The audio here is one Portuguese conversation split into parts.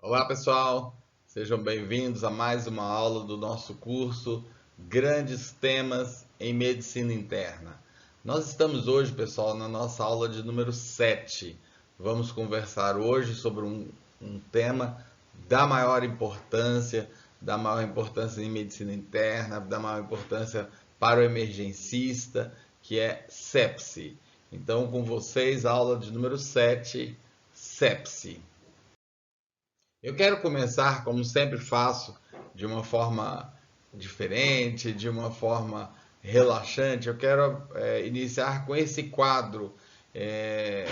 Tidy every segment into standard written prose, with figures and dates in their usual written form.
Olá pessoal, sejam bem-vindos a mais uma aula do nosso curso Grandes Temas em Medicina Interna. Nós estamos hoje, pessoal, na nossa aula de número 7. Vamos conversar hoje sobre um tema da maior importância em medicina interna, da maior importância para o emergencista, que é sepse. Então, com vocês, a aula de número 7, sepse. Eu quero começar, como sempre faço, de uma forma diferente, de uma forma relaxante. Eu quero iniciar com esse quadro, é,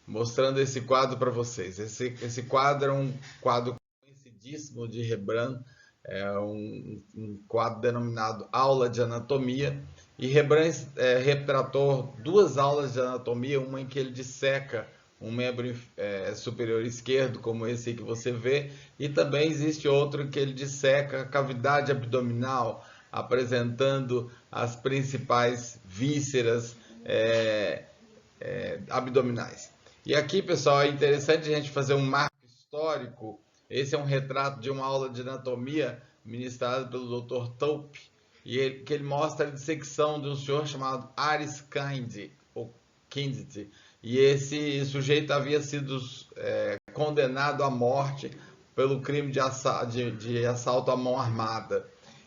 mostrando esse quadro para vocês. Esse quadro é um quadro conhecidíssimo de Rembrandt, é um quadro denominado Aula de Anatomia. E Rembrandt retratou duas aulas de anatomia, uma em que ele disseca um membro superior esquerdo, como esse que você vê, e também existe outro em que ele disseca a cavidade abdominal, apresentando as principais vísceras abdominais. E aqui, pessoal, é interessante a gente fazer um marco histórico. Esse é um retrato de uma aula de anatomia ministrada pelo Dr. Taupe, que ele mostra a dissecção de um senhor chamado Aris Kinde, ou Kindit, e esse sujeito havia sido condenado à morte pelo crime de assalto à mão armada.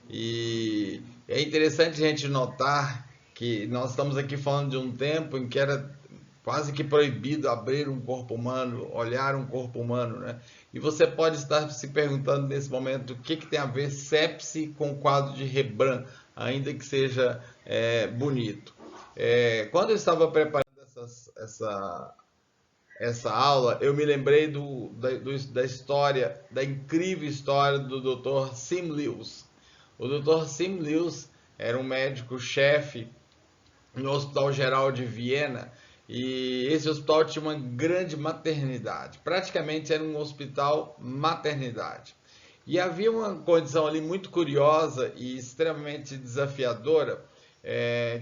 E é interessante a gente notar que nós estamos aqui falando de um tempo em que era quase que proibido abrir um corpo humano, olhar um corpo humano, né? E você pode estar se perguntando nesse momento o que tem a ver sepse com o quadro de Rembrandt, ainda que seja bonito. Quando eu estava preparando essa aula, eu me lembrei da história, da incrível história do Dr. Simm Lewis. O Dr. Simm Lewis era um médico-chefe no Hospital Geral de Viena, e esse hospital tinha uma grande maternidade. Praticamente era um hospital maternidade. E havia uma condição ali muito curiosa e extremamente desafiadora,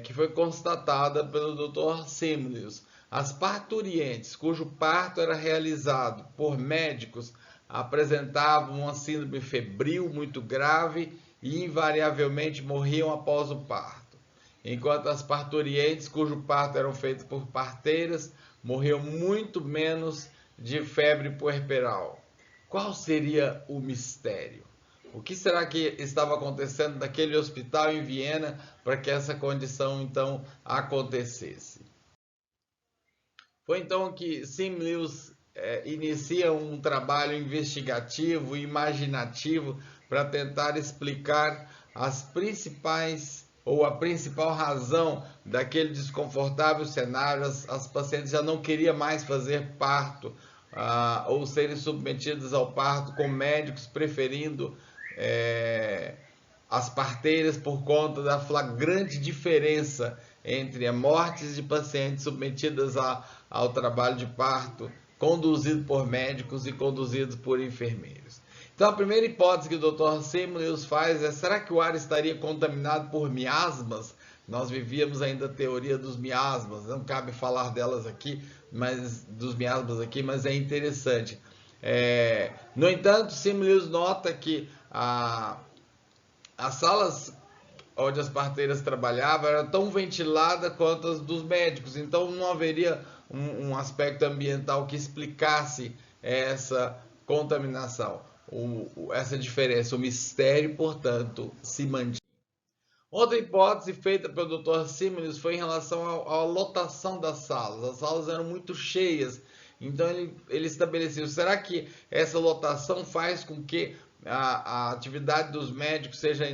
que foi constatada pelo Dr. Simm Lewis. As parturientes, cujo parto era realizado por médicos, apresentavam uma síndrome febril muito grave e invariavelmente morriam após o parto, enquanto as parturientes, cujo parto eram feito por parteiras, morriam muito menos de febre puerperal. Qual seria o mistério? O que será que estava acontecendo naquele hospital em Viena para que essa condição então acontecesse? Foi então que Simm Lewis inicia um trabalho investigativo e imaginativo para tentar explicar as principais ou a principal razão daquele desconfortável cenário. As pacientes já não queriam mais fazer parto ou serem submetidas ao parto, com médicos preferindo as parteiras por conta da flagrante diferença entre as mortes de pacientes submetidas ao trabalho de parto, conduzido por médicos e conduzidos por enfermeiros. Então, a primeira hipótese que o Dr. Simm Lewis faz é: será que o ar estaria contaminado por miasmas? Nós vivíamos ainda a teoria dos miasmas, não cabe falar delas aqui, mas dos miasmas aqui, mas é interessante. No entanto, Simm Lewis nota que as salas onde as parteiras trabalhavam eram tão ventiladas quanto as dos médicos, então não haveria um aspecto ambiental que explicasse essa contaminação, essa diferença. O mistério, portanto, se mantinha. Outra hipótese feita pelo Dr. Simm Lewis foi em relação à lotação das salas. As salas eram muito cheias, então ele estabeleceu: será que essa lotação faz com que a atividade dos médicos seja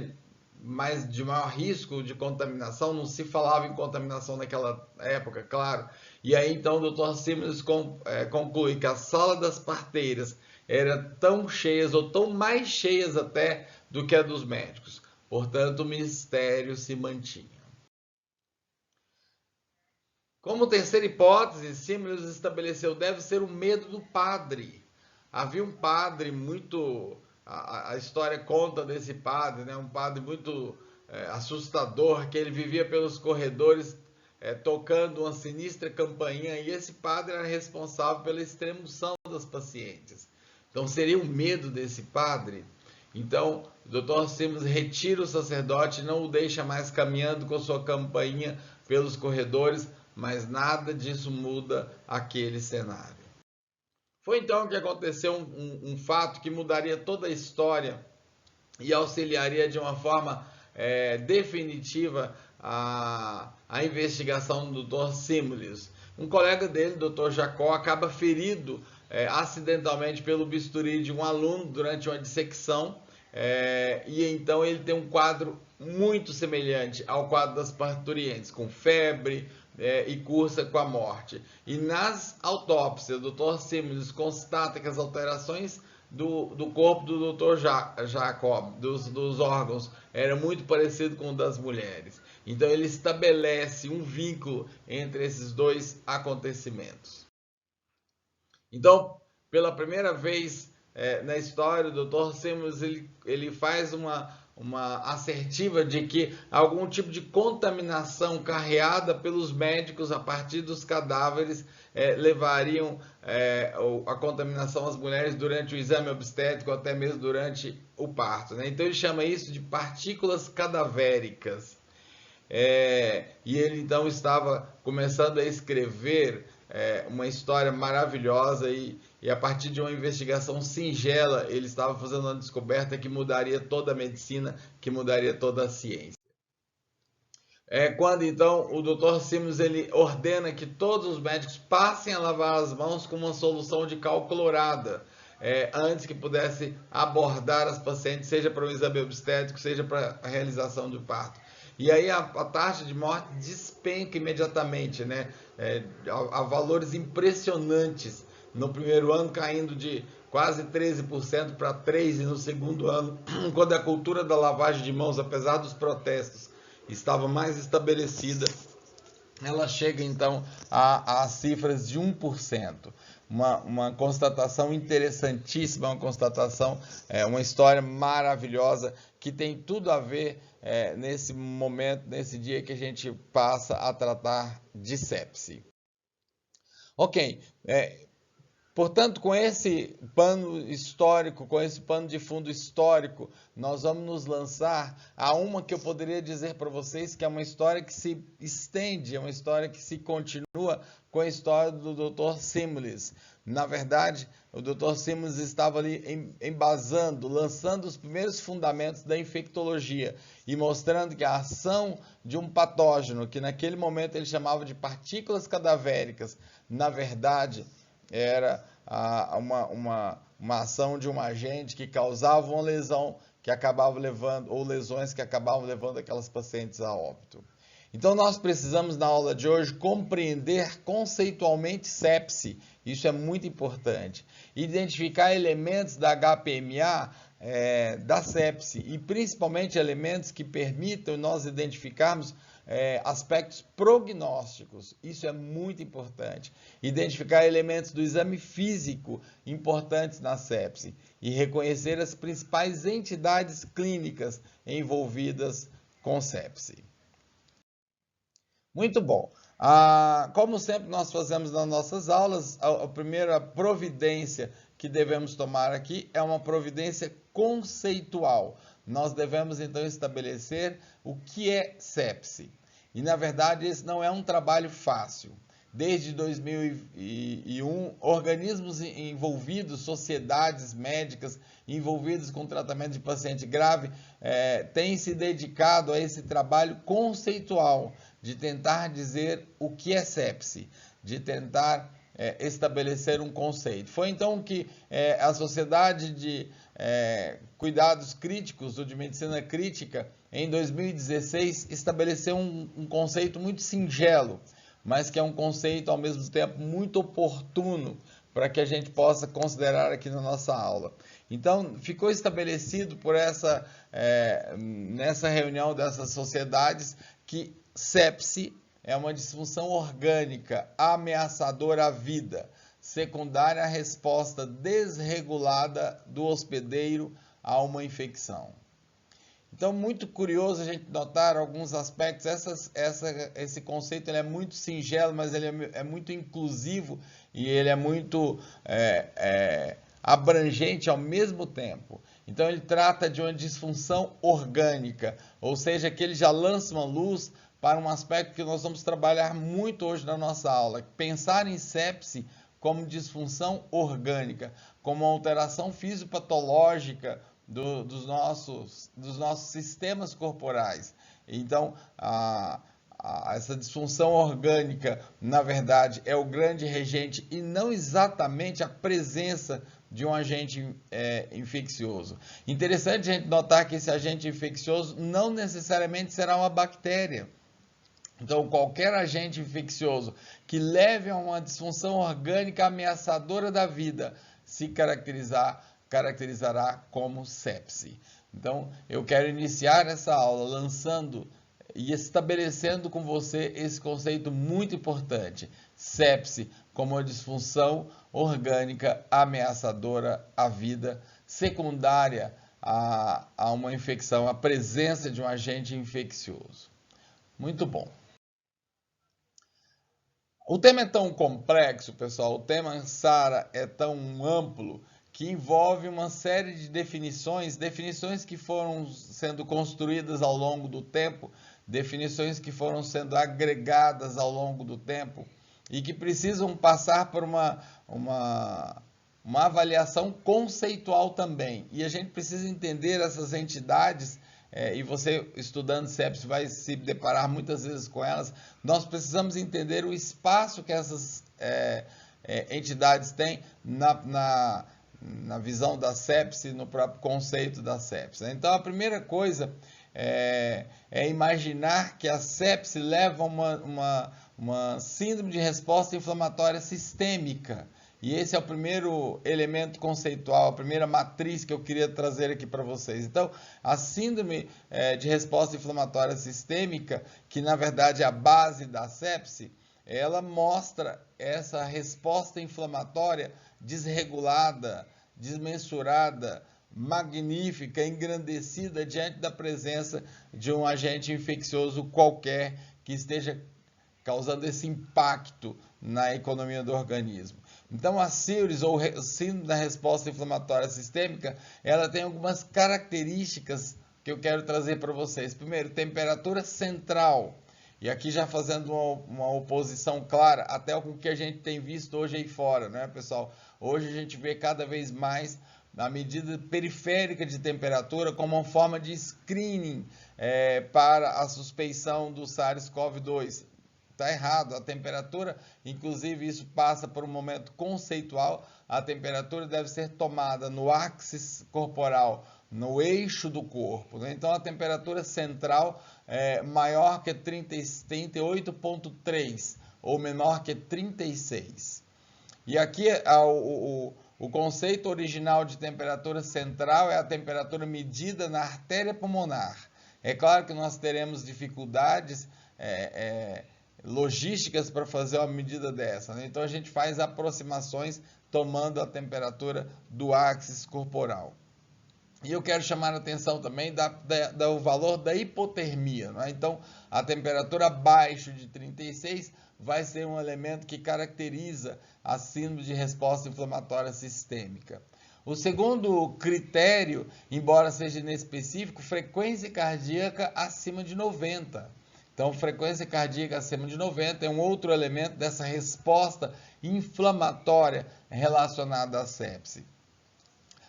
de maior risco de contaminação? Não se falava em contaminação naquela época, claro. E aí então o Dr. Simm Lewis conclui que a sala das parteiras era tão cheias, ou tão mais cheias até, do que a dos médicos. Portanto, o mistério se mantinha. Como terceira hipótese, Simm Lewis estabeleceu: deve ser o medo do padre. Havia um padre muito... A história conta desse padre, né? Um padre muito assustador, que ele vivia pelos corredores tocando uma sinistra campainha, e esse padre era responsável pela extremoção das pacientes. Então seria o medo desse padre. Então o Dr. Simmons retira o sacerdote, não o deixa mais caminhando com sua campainha pelos corredores, mas nada disso muda aquele cenário. Foi então que aconteceu um fato que mudaria toda a história e auxiliaria de uma forma definitiva a investigação do Dr. Simmons. Um colega dele, Dr. Jacó, acaba ferido acidentalmente pelo bisturi de um aluno durante uma dissecção, e então ele tem um quadro muito semelhante ao quadro das parturientes, com febre e cursa com a morte. E nas autópsias, o Dr. Simmons constata que as alterações do corpo do Dr. Jacob, dos órgãos, era muito parecido com o das mulheres. Então ele estabelece um vínculo entre esses dois acontecimentos. Então, pela primeira vez na história, o Dr. Simmons ele faz uma assertiva de que algum tipo de contaminação carreada pelos médicos a partir dos cadáveres levariam a contaminação às mulheres durante o exame obstétrico, até mesmo durante o parto, né? Então ele chama isso de partículas cadavéricas. E ele então estava começando a escrever uma história maravilhosa e a partir de uma investigação singela ele estava fazendo uma descoberta que mudaria toda a medicina, que mudaria toda a ciência. Quando então o Dr. Simmons ele ordena que todos os médicos passem a lavar as mãos com uma solução de cal clorada, antes que pudesse abordar as pacientes, seja para um exame obstétrico, seja para a realização do parto. E aí a taxa de morte despenca imediatamente, né? A valores impressionantes. No primeiro ano caindo de quase 13% para 3% no segundo ano, quando a cultura da lavagem de mãos, apesar dos protestos, estava mais estabelecida, ela chega então a cifras de 1%. Uma constatação interessantíssima, uma constatação, uma história maravilhosa que tem tudo a ver nesse momento, nesse dia que a gente passa a tratar de sepse. Ok, portanto, com esse pano histórico, com esse pano de fundo histórico, nós vamos nos lançar a uma que eu poderia dizer para vocês que é uma história que se estende, é uma história que se continua com a história do Dr. Simmons. Na verdade, o Dr. Simmons estava ali embasando, lançando os primeiros fundamentos da infectologia e mostrando que a ação de um patógeno, que naquele momento ele chamava de partículas cadavéricas, na verdade era uma ação de um agente que causava uma lesão que acabava levando, ou lesões que acabavam levando aquelas pacientes a óbito. Então nós precisamos na aula de hoje compreender conceitualmente sepse, isso é muito importante, identificar elementos da HPMA da sepse e principalmente elementos que permitam nós identificarmos aspectos prognósticos, isso é muito importante. Identificar elementos do exame físico importantes na sepse e reconhecer as principais entidades clínicas envolvidas com sepse. Muito bom. Como sempre nós fazemos nas nossas aulas, a primeira providência que devemos tomar aqui é uma providência conceitual. Nós devemos então estabelecer o que é sepse. E na verdade esse não é um trabalho fácil. Desde 2001, organismos envolvidos, sociedades médicas envolvidas com tratamento de paciente grave, têm se dedicado a esse trabalho conceitual de tentar dizer o que é sepse, de tentar estabelecer um conceito. Foi então que a Sociedade de Cuidados Críticos, ou de Medicina Crítica, em 2016, estabeleceu um conceito muito singelo, mas que é um conceito ao mesmo tempo muito oportuno para que a gente possa considerar aqui na nossa aula. Então, ficou estabelecido por nessa reunião dessas sociedades que sepse é uma disfunção orgânica ameaçadora à vida, secundária à resposta desregulada do hospedeiro a uma infecção. Então, muito curioso a gente notar alguns aspectos. Esse conceito ele é muito singelo, mas ele é muito inclusivo e ele é muito abrangente ao mesmo tempo. Então ele trata de uma disfunção orgânica, ou seja, que ele já lança uma luz para um aspecto que nós vamos trabalhar muito hoje na nossa aula, pensar em sepse como disfunção orgânica, como alteração fisiopatológica dos nossos sistemas corporais. Então, essa disfunção orgânica, na verdade, é o grande regente e não exatamente a presença de um agente infeccioso. Interessante a gente notar que esse agente infeccioso não necessariamente será uma bactéria. Então, qualquer agente infeccioso que leve a uma disfunção orgânica ameaçadora da vida se caracterizará como sepse. Então, eu quero iniciar essa aula lançando e estabelecendo com você esse conceito muito importante: sepse como uma disfunção orgânica ameaçadora à vida, secundária a uma infecção, a presença de um agente infeccioso. Muito bom. O tema é tão complexo, pessoal, o tema SARA é tão amplo que envolve uma série de definições que foram sendo construídas ao longo do tempo, definições que foram sendo agregadas ao longo do tempo e que precisam passar por uma avaliação conceitual também. E a gente precisa entender essas entidades, e você estudando sepse vai se deparar muitas vezes com elas. Nós precisamos entender o espaço que essas entidades têm na visão da sepse, no próprio conceito da sepse. Então, a primeira coisa é imaginar que a sepse leva a uma síndrome de resposta inflamatória sistêmica. E esse é o primeiro elemento conceitual, a primeira matriz que eu queria trazer aqui para vocês. Então, a síndrome de resposta inflamatória sistêmica, que na verdade é a base da sepse, ela mostra essa resposta inflamatória desregulada, desmensurada, magnífica, engrandecida diante da presença de um agente infeccioso qualquer que esteja causando esse impacto na economia do organismo. Então, a SIRS, ou síndrome da resposta inflamatória sistêmica, ela tem algumas características que eu quero trazer para vocês. Primeiro, temperatura central. E aqui já fazendo uma oposição clara até com o que a gente tem visto hoje aí fora, né, pessoal? Hoje a gente vê cada vez mais a medida periférica de temperatura como uma forma de screening para a suspeição do SARS-CoV-2. Está errado, a temperatura, inclusive isso passa por um momento conceitual, a temperatura deve ser tomada no axis corporal, no eixo do corpo, né? Então a temperatura central é maior que 38,3 ou menor que 36. E aqui o conceito original de temperatura central é a temperatura medida na artéria pulmonar. É claro que nós teremos dificuldades logísticas para fazer uma medida dessa, né? Então a gente faz aproximações tomando a temperatura do axis corporal. E eu quero chamar a atenção também do valor da hipotermia, né? Então a temperatura abaixo de 36 vai ser um elemento que caracteriza a síndrome de resposta inflamatória sistêmica. O segundo critério, embora seja inespecífico, frequência cardíaca acima de 90. Então, frequência cardíaca acima de 90 é um outro elemento dessa resposta inflamatória relacionada à sepse.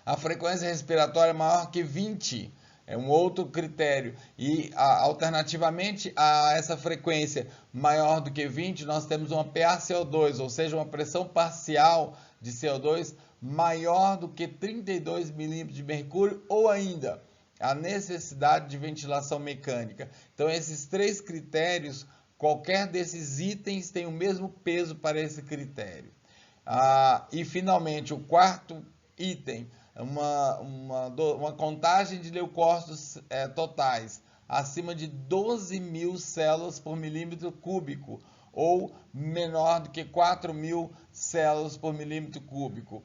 A frequência respiratória maior que 20 é um outro critério. E, alternativamente a essa frequência maior do que 20, nós temos uma PaCO2, ou seja, uma pressão parcial de CO2 maior do que 32 milímetros de mercúrio, ou ainda a necessidade de ventilação mecânica. Então, esses três critérios, qualquer desses itens tem o mesmo peso para esse critério. E, finalmente, o quarto item, uma contagem de leucócitos totais acima de 12.000 células por milímetro cúbico, ou menor do que 4.000 células por milímetro cúbico.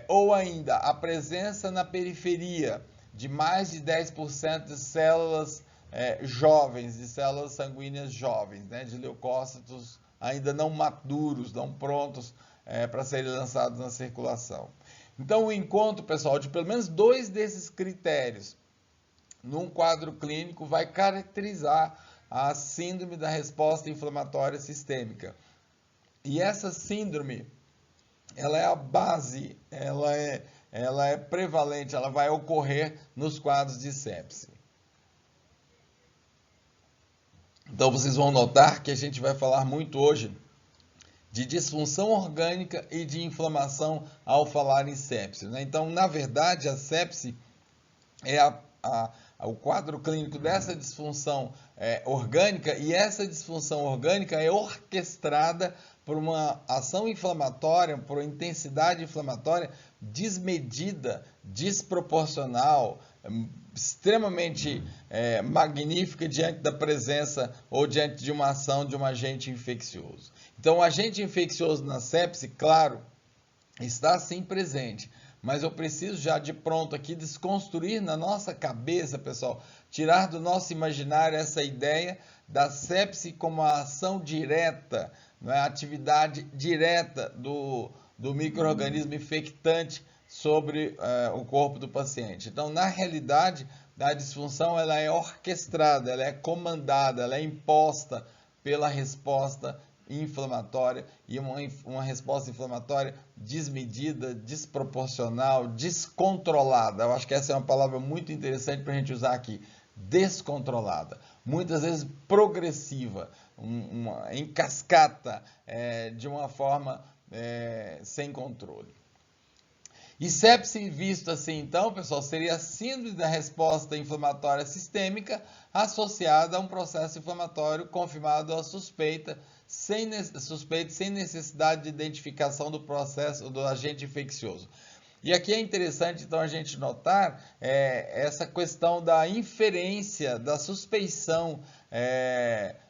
Ou ainda, a presença na periferia de mais de 10% de células jovens, de células sanguíneas jovens, né, de leucócitos ainda não maduros, não prontos para serem lançados na circulação. Então, o encontro, pessoal, de pelo menos 2 desses critérios num quadro clínico vai caracterizar a síndrome da resposta inflamatória sistêmica. E essa síndrome, ela é a base, ela é prevalente, ela vai ocorrer nos quadros de sepse. Então, vocês vão notar que a gente vai falar muito hoje de disfunção orgânica e de inflamação ao falar em sepse, né? Então, na verdade, a sepse é o quadro clínico dessa disfunção orgânica, e essa disfunção orgânica é orquestrada por uma ação inflamatória, por uma intensidade inflamatória desmedida, desproporcional, extremamente magnífica diante da presença ou diante de uma ação de um agente infeccioso. Então, o agente infeccioso na sepse, claro, está sim presente, mas eu preciso já de pronto aqui desconstruir na nossa cabeça, pessoal, tirar do nosso imaginário essa ideia da sepse como a ação direta, não é? A atividade direta do micro-organismo infectante sobre o corpo do paciente. Então, na realidade, a disfunção ela é orquestrada, ela é comandada, ela é imposta pela resposta inflamatória, e uma resposta inflamatória desmedida, desproporcional, descontrolada. Eu acho que essa é uma palavra muito interessante para a gente usar aqui. Descontrolada, muitas vezes progressiva, em cascata, de uma forma sem controle. E sepse visto assim, então, pessoal, seria a síndrome da resposta inflamatória sistêmica associada a um processo inflamatório confirmado à suspeita, sem necessidade de identificação do processo do agente infeccioso. E aqui é interessante, então, a gente notar essa questão da inferência, da suspeição,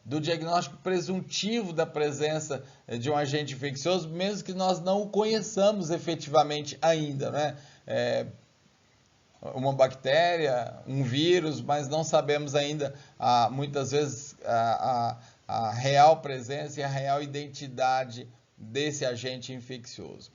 do diagnóstico presuntivo da presença de um agente infeccioso, mesmo que nós não o conheçamos efetivamente ainda, né? Uma bactéria, um vírus, mas não sabemos ainda, muitas vezes, a real presença e a real identidade desse agente infeccioso.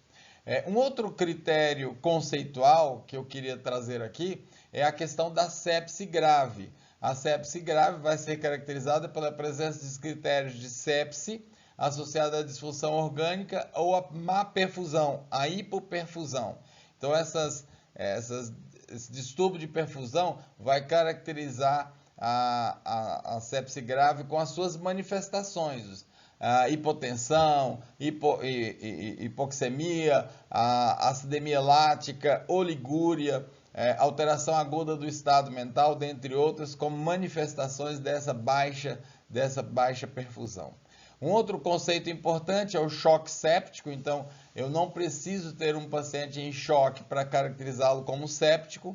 Um outro critério conceitual que eu queria trazer aqui é a questão da sepse grave. A sepse grave vai ser caracterizada pela presença de critérios de sepse associada à disfunção orgânica ou à má perfusão, à hipoperfusão. Então, esse distúrbio de perfusão vai caracterizar a sepse grave com as suas manifestações. Hipotensão, hipoxemia, acidemia lática, oligúria, alteração aguda do estado mental, dentre outras, como manifestações dessa baixa perfusão. Um outro conceito importante é o choque séptico. Então, eu não preciso ter um paciente em choque para caracterizá-lo como séptico.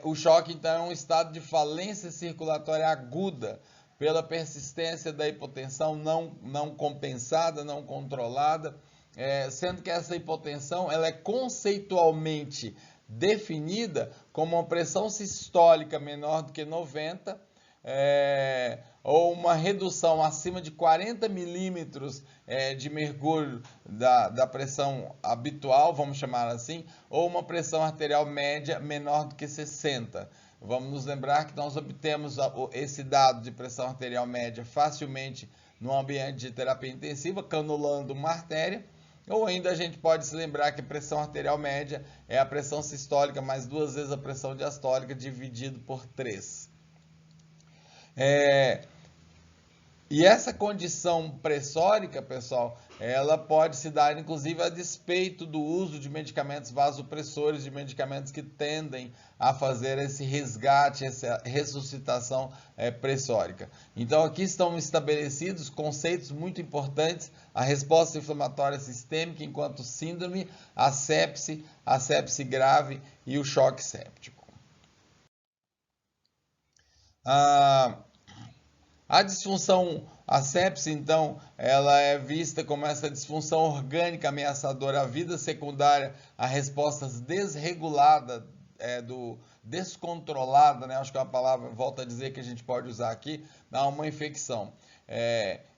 O choque, então, é um estado de falência circulatória aguda pela persistência da hipotensão não compensada, não controlada, sendo que essa hipotensão ela é conceitualmente definida como uma pressão sistólica menor do que 90, ou uma redução acima de 40 milímetros de mergulho da pressão habitual, vamos chamar assim, ou uma pressão arterial média menor do que 60. Vamos nos lembrar que nós obtemos esse dado de pressão arterial média facilmente no ambiente de terapia intensiva, canulando uma artéria, ou ainda a gente pode se lembrar que a pressão arterial média é a pressão sistólica mais 2 vezes a pressão diastólica dividido por 3. E essa condição pressórica, pessoal, ela pode se dar inclusive a despeito do uso de medicamentos vasopressores, de medicamentos que tendem a fazer esse resgate, essa ressuscitação pressórica. Então aqui estão estabelecidos conceitos muito importantes: a resposta inflamatória sistêmica enquanto síndrome, a sepse grave e o choque séptico. A disfunção, a sepse, então, ela é vista como essa disfunção orgânica ameaçadora à vida, secundária a respostas desreguladas, descontrolada, né? Acho que é uma palavra, volto a dizer, que a gente pode usar aqui, a uma infecção.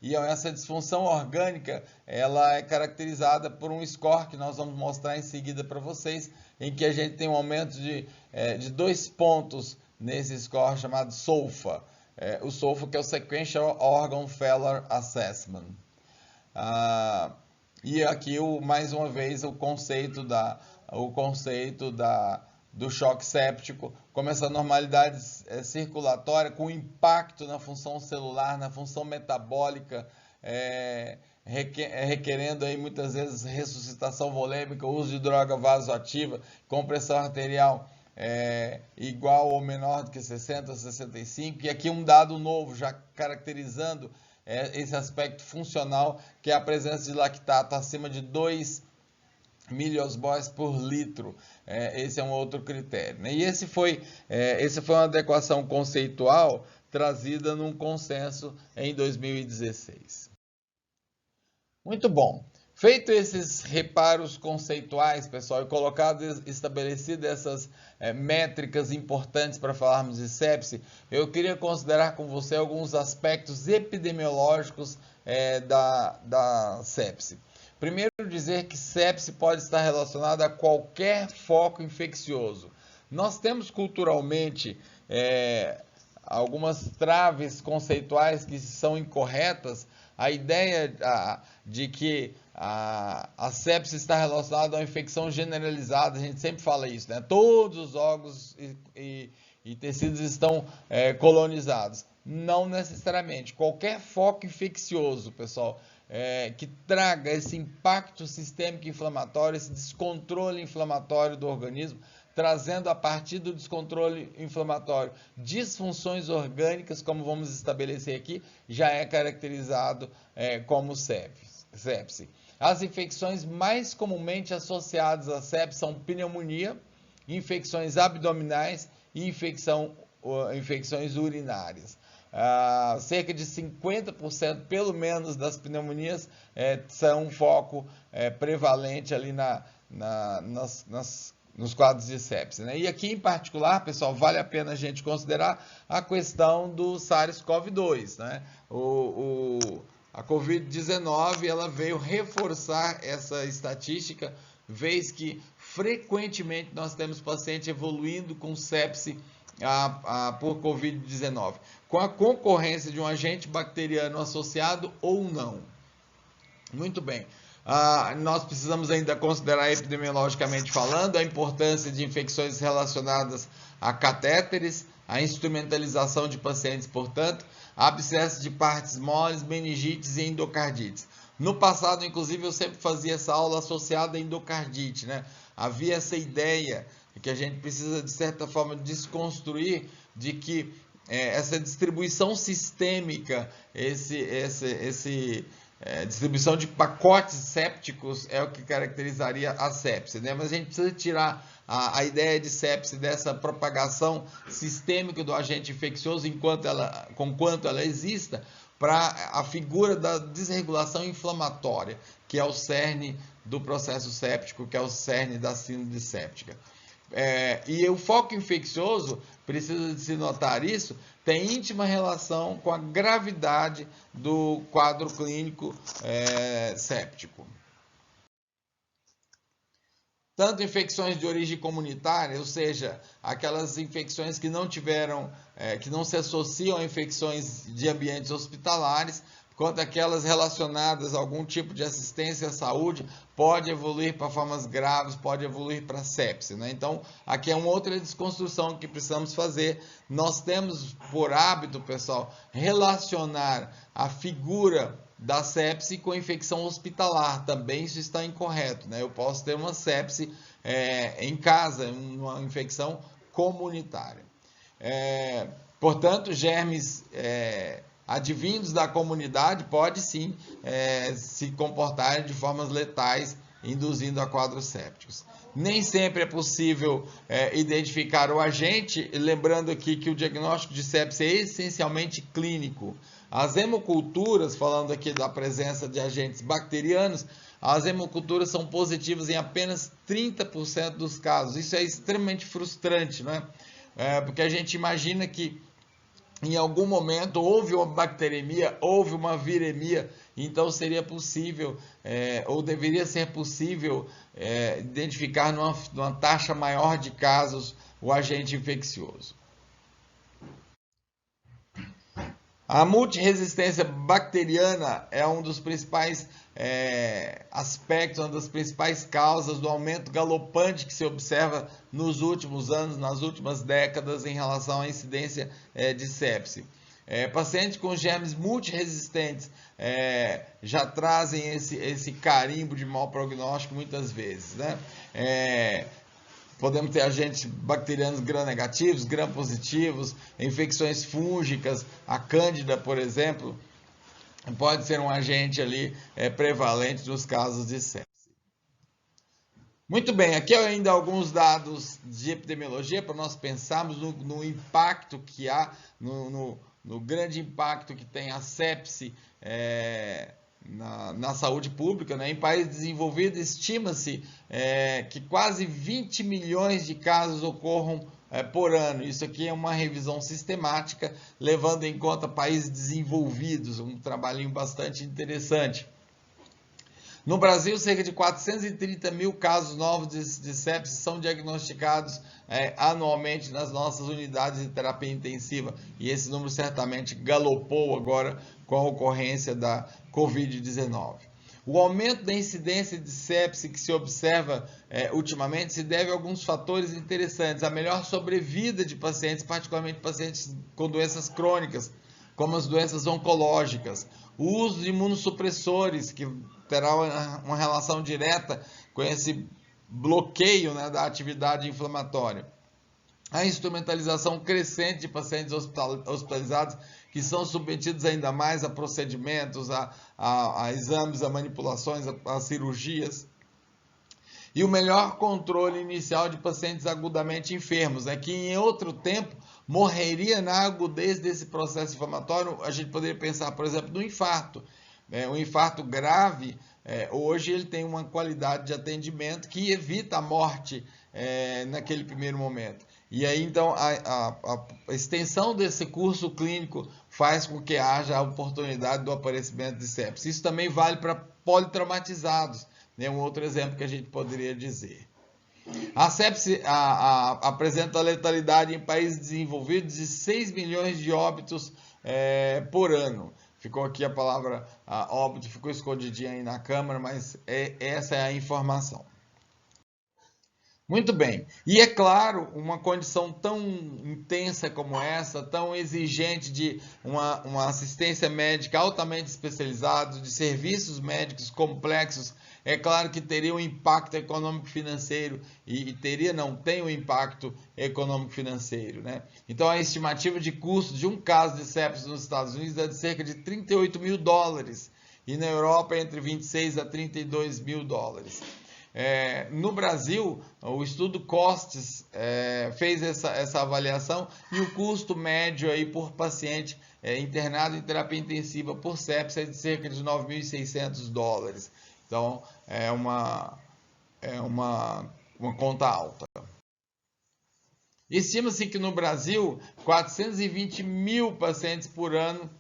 E essa disfunção orgânica, ela é caracterizada por um score que nós vamos mostrar em seguida para vocês, em que a gente tem um aumento de 2 pontos nesse score chamado SOFA. O SOFA, que é o Sequential Organ Failure Assessment. E aqui, mais uma vez, o conceito do choque séptico, como essa normalidade circulatória com impacto na função celular, na função metabólica, requerendo aí muitas vezes ressuscitação volêmica, uso de droga vasoativa, com pressão arterial igual ou menor do que 60 a 65, e aqui um dado novo já caracterizando esse aspecto funcional, que é a presença de lactato acima de 2 miliosmols por litro. Esse é um outro critério, né? E essa foi uma adequação conceitual trazida num consenso em 2016. Muito bom. Feito esses reparos conceituais, pessoal, e estabelecidas essas métricas importantes para falarmos de sepse, eu queria considerar com você alguns aspectos epidemiológicos da sepse. Primeiro, dizer que sepse pode estar relacionada a qualquer foco infeccioso. Nós temos culturalmente algumas traves conceituais que são incorretas. A ideia de que a sepse está relacionada a uma infecção generalizada, a gente sempre fala isso, né? Todos os órgãos e tecidos estão colonizados. Não necessariamente. Qualquer foco infeccioso, pessoal, que traga esse impacto sistêmico inflamatório, esse descontrole inflamatório do organismo, trazendo a partir do descontrole inflamatório disfunções orgânicas, como vamos estabelecer aqui, já é caracterizado como sepse. As infecções mais comumente associadas à sepse são pneumonia, infecções abdominais e infecções urinárias. Cerca de 50% pelo menos das pneumonias são um foco prevalente ali nos quadros de sepse, né? E aqui em particular, pessoal, vale a pena a gente considerar a questão do SARS-CoV-2, né? A Covid-19 ela veio reforçar essa estatística, vez que frequentemente nós temos pacientes evoluindo com sepse por Covid-19, com a concorrência de um agente bacteriano associado ou não. Muito bem. Nós precisamos ainda considerar epidemiologicamente falando a importância de infecções relacionadas a catéteres, a instrumentalização de pacientes, portanto, abscessos de partes moles, meningites e endocardites. No passado, inclusive, eu sempre fazia essa aula associada à endocardite, né? Havia essa ideia que a gente precisa, de certa forma, desconstruir de que essa distribuição sistêmica, distribuição de pacotes sépticos é o que caracterizaria a sepse, né? Mas a gente precisa tirar a ideia de sepse dessa propagação sistêmica do agente infeccioso enquanto ela exista, para a figura da desregulação inflamatória, que é o cerne do processo séptico, que é o cerne da síndrome séptica. E o foco infeccioso, precisa de se notar isso, tem íntima relação com a gravidade do quadro clínico séptico. Tanto infecções de origem comunitária, ou seja, aquelas infecções que não se associam a infecções de ambientes hospitalares, quanto aquelas relacionadas a algum tipo de assistência à saúde, pode evoluir para formas graves, pode evoluir para sepse, né? Então, aqui é uma outra desconstrução que precisamos fazer. Nós temos por hábito, pessoal, relacionar a figura da sepse com infecção hospitalar. Também isso está incorreto, né? Eu posso ter uma sepse em casa, uma infecção comunitária. Portanto, germes advindos da comunidade pode sim se comportarem de formas letais, induzindo a quadros sépticos. Nem sempre é possível identificar o agente, lembrando aqui que o diagnóstico de sepse é essencialmente clínico. As hemoculturas, falando aqui da presença de agentes bacterianos, as hemoculturas são positivas em apenas 30% dos casos. Isso é extremamente frustrante, né? Porque a gente imagina que em algum momento houve uma bacteremia, houve uma viremia, então seria possível, ou deveria ser possível, identificar numa taxa maior de casos o agente infeccioso. A multiresistência bacteriana é um dos principais aspectos, uma das principais causas do aumento galopante que se observa nos últimos anos, nas últimas décadas, em relação à incidência de sepse. Pacientes com germes multiresistentes já trazem esse carimbo de mau prognóstico muitas vezes, né? Podemos ter agentes bacterianos gram-negativos, gram-positivos, infecções fúngicas, a cândida, por exemplo, pode ser um agente ali prevalente nos casos de sepse. Muito bem, aqui ainda alguns dados de epidemiologia para nós pensarmos no impacto que há, no grande impacto que tem a sepse na saúde pública, né? Em países desenvolvidos, estima-se que quase 20 milhões de casos ocorram por ano. Isso aqui é uma revisão sistemática, levando em conta países desenvolvidos, um trabalhinho bastante interessante. No Brasil, cerca de 430 mil casos novos de sepse são diagnosticados anualmente nas nossas unidades de terapia intensiva, e esse número certamente galopou agora com a ocorrência da Covid-19. O aumento da incidência de sepse que se observa ultimamente se deve a alguns fatores interessantes: a melhor sobrevida de pacientes, particularmente pacientes com doenças crônicas, como as doenças oncológicas, o uso de imunossupressores, que terá uma relação direta com esse bloqueio, né, da atividade inflamatória. A instrumentalização crescente de pacientes hospitalizados, que são submetidos ainda mais a procedimentos, a exames, a manipulações, a cirurgias. E o melhor controle inicial de pacientes agudamente enfermos, que em outro tempo morreria na agudez desse processo inflamatório. A gente poderia pensar, por exemplo, no infarto. Um infarto grave, hoje ele tem uma qualidade de atendimento que evita a morte naquele primeiro momento. E aí, então, a extensão desse curso clínico faz com que haja a oportunidade do aparecimento de sepse. Isso também vale para politraumatizados, né? Um outro exemplo que a gente poderia dizer. A sepse apresenta letalidade em países desenvolvidos de 6 milhões de óbitos por ano. Ficou aqui a palavra óbito, ficou escondidinha aí na câmera, mas essa é a informação. Muito bem. E é claro, uma condição tão intensa como essa, tão exigente de uma assistência médica altamente especializada, de serviços médicos complexos, é claro que teria um impacto econômico-financeiro tem um impacto econômico-financeiro, né? Então, a estimativa de custo de um caso de sepse nos Estados Unidos é de cerca de $38 mil, e na Europa entre 26 a 32 mil dólares. No Brasil, o estudo Costes fez essa avaliação, e o custo médio aí por paciente internado em terapia intensiva por sepse é de cerca de $9.600. Então, é uma conta alta. Estima-se que no Brasil, 420 mil pacientes por ano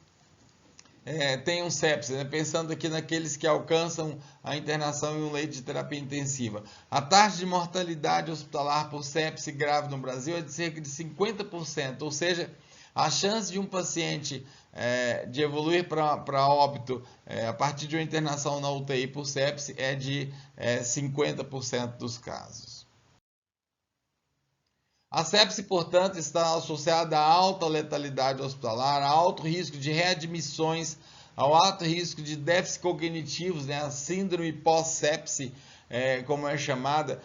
tenham sepse, né? Pensando aqui naqueles que alcançam a internação em um leito de terapia intensiva. A taxa de mortalidade hospitalar por sepse grave no Brasil é de cerca de 50%, ou seja, a chance de um paciente de evoluir para óbito a partir de uma internação na UTI por sepse é de 50% dos casos. A sepse, portanto, está associada à alta letalidade hospitalar, a alto risco de readmissões, ao alto risco de déficits cognitivos, né, a síndrome pós-sepse, como é chamada,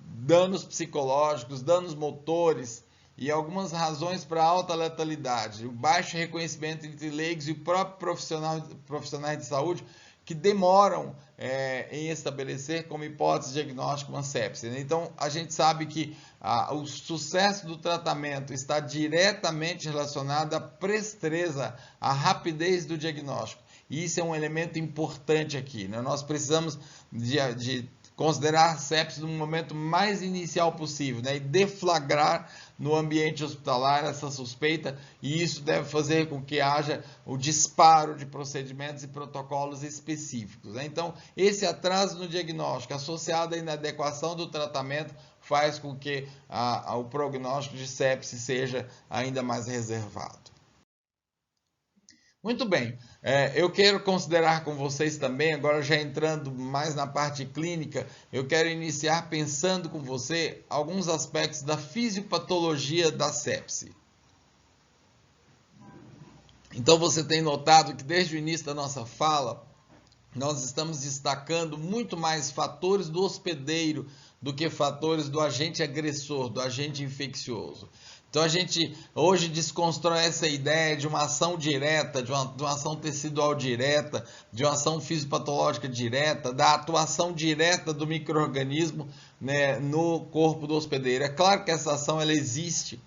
danos psicológicos, danos motores, e algumas razões para alta letalidade: o baixo reconhecimento entre leigos e o próprio profissionais de saúde, que demoram em estabelecer como hipótese diagnóstica uma sepse. Então, a gente sabe que o sucesso do tratamento está diretamente relacionado à presteza, à rapidez do diagnóstico. E isso é um elemento importante aqui, né? Nós precisamos de considerar sepse no momento mais inicial possível, né, e deflagrar no ambiente hospitalar essa suspeita, e isso deve fazer com que haja o disparo de procedimentos e protocolos específicos, né? Então, esse atraso no diagnóstico, associado à inadequação do tratamento, faz com que o prognóstico de sepse seja ainda mais reservado. Muito bem, eu quero considerar com vocês também, agora já entrando mais na parte clínica, eu quero iniciar pensando com você alguns aspectos da fisiopatologia da sepse. Então você tem notado que desde o início da nossa fala, nós estamos destacando muito mais fatores do hospedeiro do que fatores do agente agressor, do agente infeccioso. Então a gente hoje desconstrói essa ideia de uma ação direta, de uma ação tecidual direta, de uma ação fisiopatológica direta, da atuação direta do micro-organismo, né, no corpo do hospedeiro. É claro que essa ação ela existe,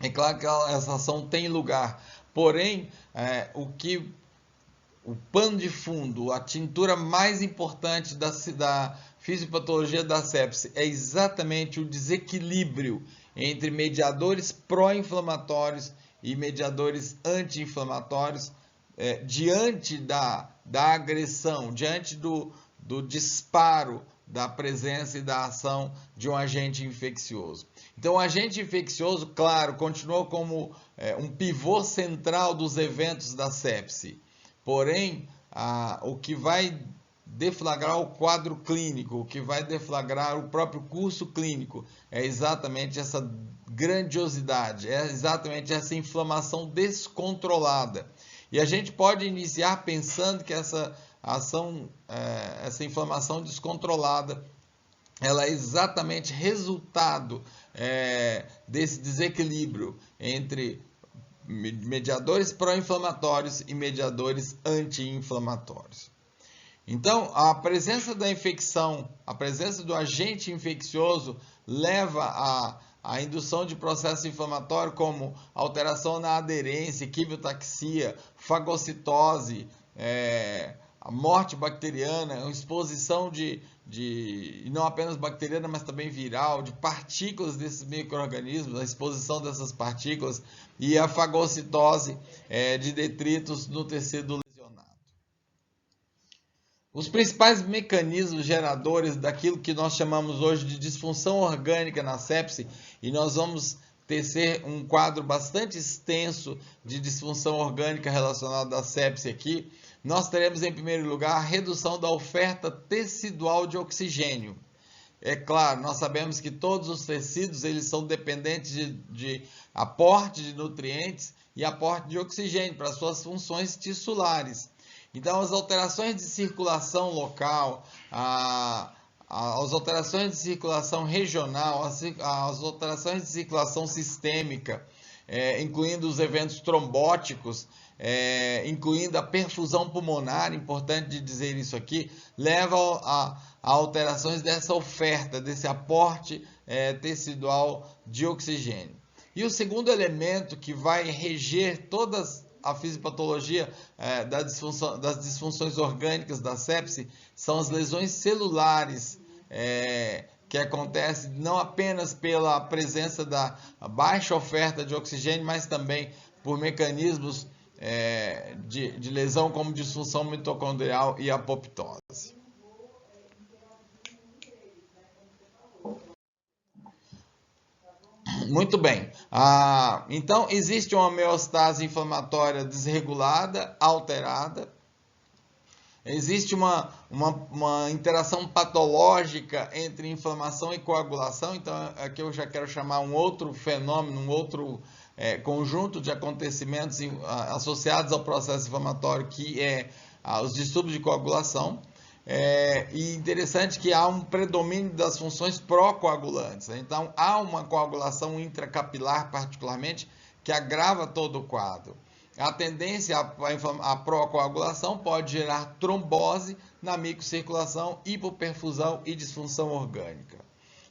é claro que essa ação tem lugar, porém o pano de fundo, a tintura mais importante da fisiopatologia da sepse é exatamente o desequilíbrio entre mediadores pró-inflamatórios e mediadores anti-inflamatórios diante da agressão, diante do disparo da presença e da ação de um agente infeccioso. Então, o agente infeccioso, claro, continua como um pivô central dos eventos da sepse. Porém, o que vai deflagrar o quadro clínico, o que vai deflagrar o próprio curso clínico, é exatamente essa grandiosidade, é exatamente essa inflamação descontrolada. E a gente pode iniciar pensando que essa inflamação descontrolada, ela é exatamente resultado desse desequilíbrio entre mediadores pró-inflamatórios e mediadores anti-inflamatórios. Então, a presença da infecção, a presença do agente infeccioso leva à indução de processo inflamatório como alteração na aderência, quimiotaxia, fagocitose, a morte bacteriana, a exposição não apenas bacteriana, mas também viral, de partículas desses micro-organismos, a exposição dessas partículas e a fagocitose de detritos no tecido lesionado. Os principais mecanismos geradores daquilo que nós chamamos hoje de disfunção orgânica na sepse, e nós vamos tecer um quadro bastante extenso de disfunção orgânica relacionada à sepse aqui, nós teremos em primeiro lugar a redução da oferta tecidual de oxigênio. É claro, nós sabemos que todos os tecidos eles são dependentes de aporte de nutrientes e aporte de oxigênio para suas funções tissulares. Então, as alterações de circulação local, as alterações de circulação regional, as alterações de circulação sistêmica, incluindo os eventos trombóticos, incluindo a perfusão pulmonar, importante de dizer isso aqui, levam a alterações dessa oferta, desse aporte tecidual de oxigênio. E o segundo elemento que vai reger todas a fisiopatologia das disfunções orgânicas da sepse são as lesões celulares, que acontecem não apenas pela presença da baixa oferta de oxigênio, mas também por mecanismos de lesão como disfunção mitocondrial e apoptose. Muito bem. Então, existe uma homeostase inflamatória desregulada, alterada. Existe uma interação patológica entre inflamação e coagulação. Então, aqui eu já quero chamar um outro fenômeno, um outro conjunto de acontecimentos associados ao processo inflamatório, que é os distúrbios de coagulação. E interessante que há um predomínio das funções pró-coagulantes, né? Então, há uma coagulação intracapilar, particularmente, que agrava todo o quadro. A tendência à pró-coagulação pode gerar trombose na microcirculação, hipoperfusão e disfunção orgânica.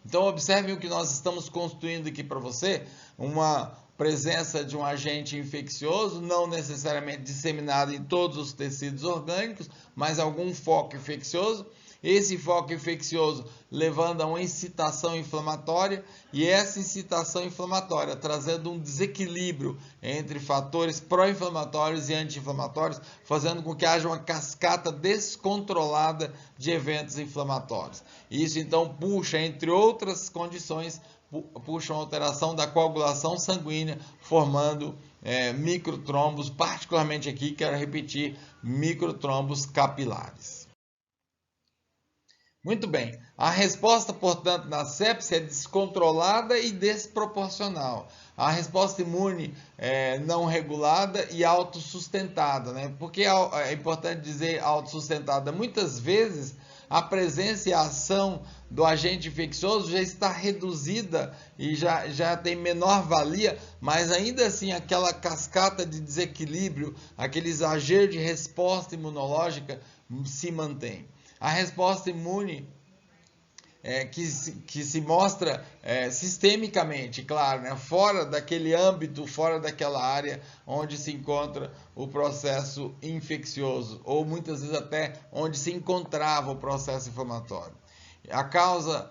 Então, observem o que nós estamos construindo aqui para você, uma presença de um agente infeccioso, não necessariamente disseminado em todos os tecidos orgânicos, mas algum foco infeccioso, esse foco infeccioso levando a uma incitação inflamatória, e essa incitação inflamatória trazendo um desequilíbrio entre fatores pró-inflamatórios e anti-inflamatórios, fazendo com que haja uma cascata descontrolada de eventos inflamatórios. Isso então puxa, entre outras condições, puxa uma alteração da coagulação sanguínea, formando microtrombos, particularmente aqui, quero repetir, microtrombos capilares. Muito bem, a resposta, portanto, na sepse é descontrolada e desproporcional. A resposta imune é não regulada e autossustentada, né? Por que é importante dizer autossustentada? Muitas vezes a presença e a ação do agente infeccioso já está reduzida e já tem menor valia, mas ainda assim aquela cascata de desequilíbrio, aquele exagero de resposta imunológica se mantém. A resposta imune que se mostra sistemicamente, claro, né? Fora daquele âmbito, fora daquela área onde se encontra o processo infeccioso, ou muitas vezes até onde se encontrava o processo inflamatório. A causa,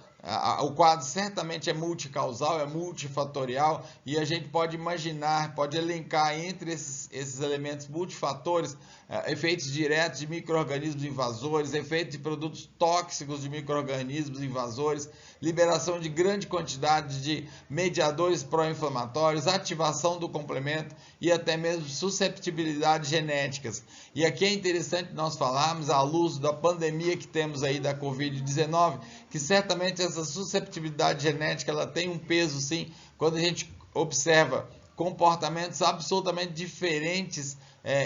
o quadro certamente é multicausal, é multifatorial, e a gente pode imaginar, pode elencar entre esses elementos multifatores efeitos diretos de micro-organismos invasores, efeitos de produtos tóxicos de micro-organismos invasores, liberação de grande quantidade de mediadores pró-inflamatórios, ativação do complemento e até mesmo susceptibilidades genéticas. E aqui é interessante nós falarmos, à luz da pandemia que temos aí da Covid-19, que certamente essa susceptibilidade genética ela tem um peso, sim, quando a gente observa comportamentos absolutamente diferentes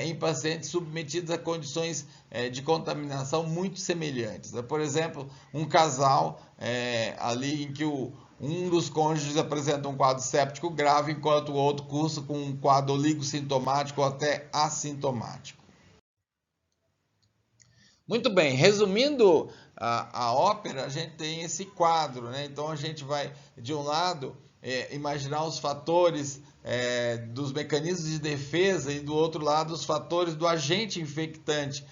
em pacientes submetidos a condições de contaminação muito semelhantes. Por exemplo, um casal ali em que um dos cônjuges apresenta um quadro séptico grave, enquanto o outro cursa com um quadro oligossintomático ou até assintomático. Muito bem, resumindo a ópera, a gente tem esse quadro, né? Então a gente vai, de um lado, imaginar os fatores dos mecanismos de defesa e do outro lado os fatores do agente infectante,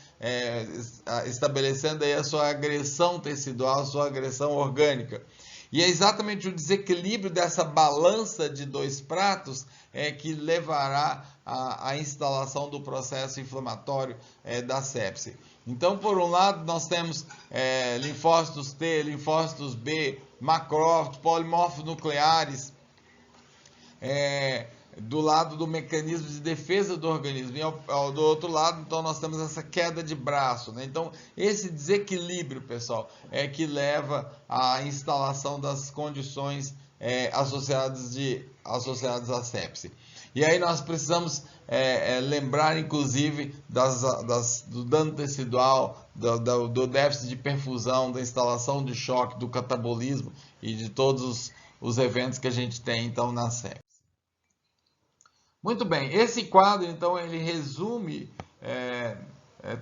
estabelecendo aí a sua agressão tecidual, a sua agressão orgânica. E é exatamente o desequilíbrio dessa balança de dois pratos que levará à instalação do processo inflamatório da sepse. Então, por um lado, nós temos linfócitos T, linfócitos B, macrófagos, polimorfos nucleares, do lado do mecanismo de defesa do organismo, e do outro lado, então, nós temos essa queda de braço, né? Então, esse desequilíbrio, pessoal, é que leva à instalação das condições associadas à sepse. E aí nós precisamos lembrar, inclusive, do dano tecidual, do déficit de perfusão, da instalação de choque, do catabolismo e de todos os eventos que a gente tem, então, na sepse. Muito bem, esse quadro, então, ele resume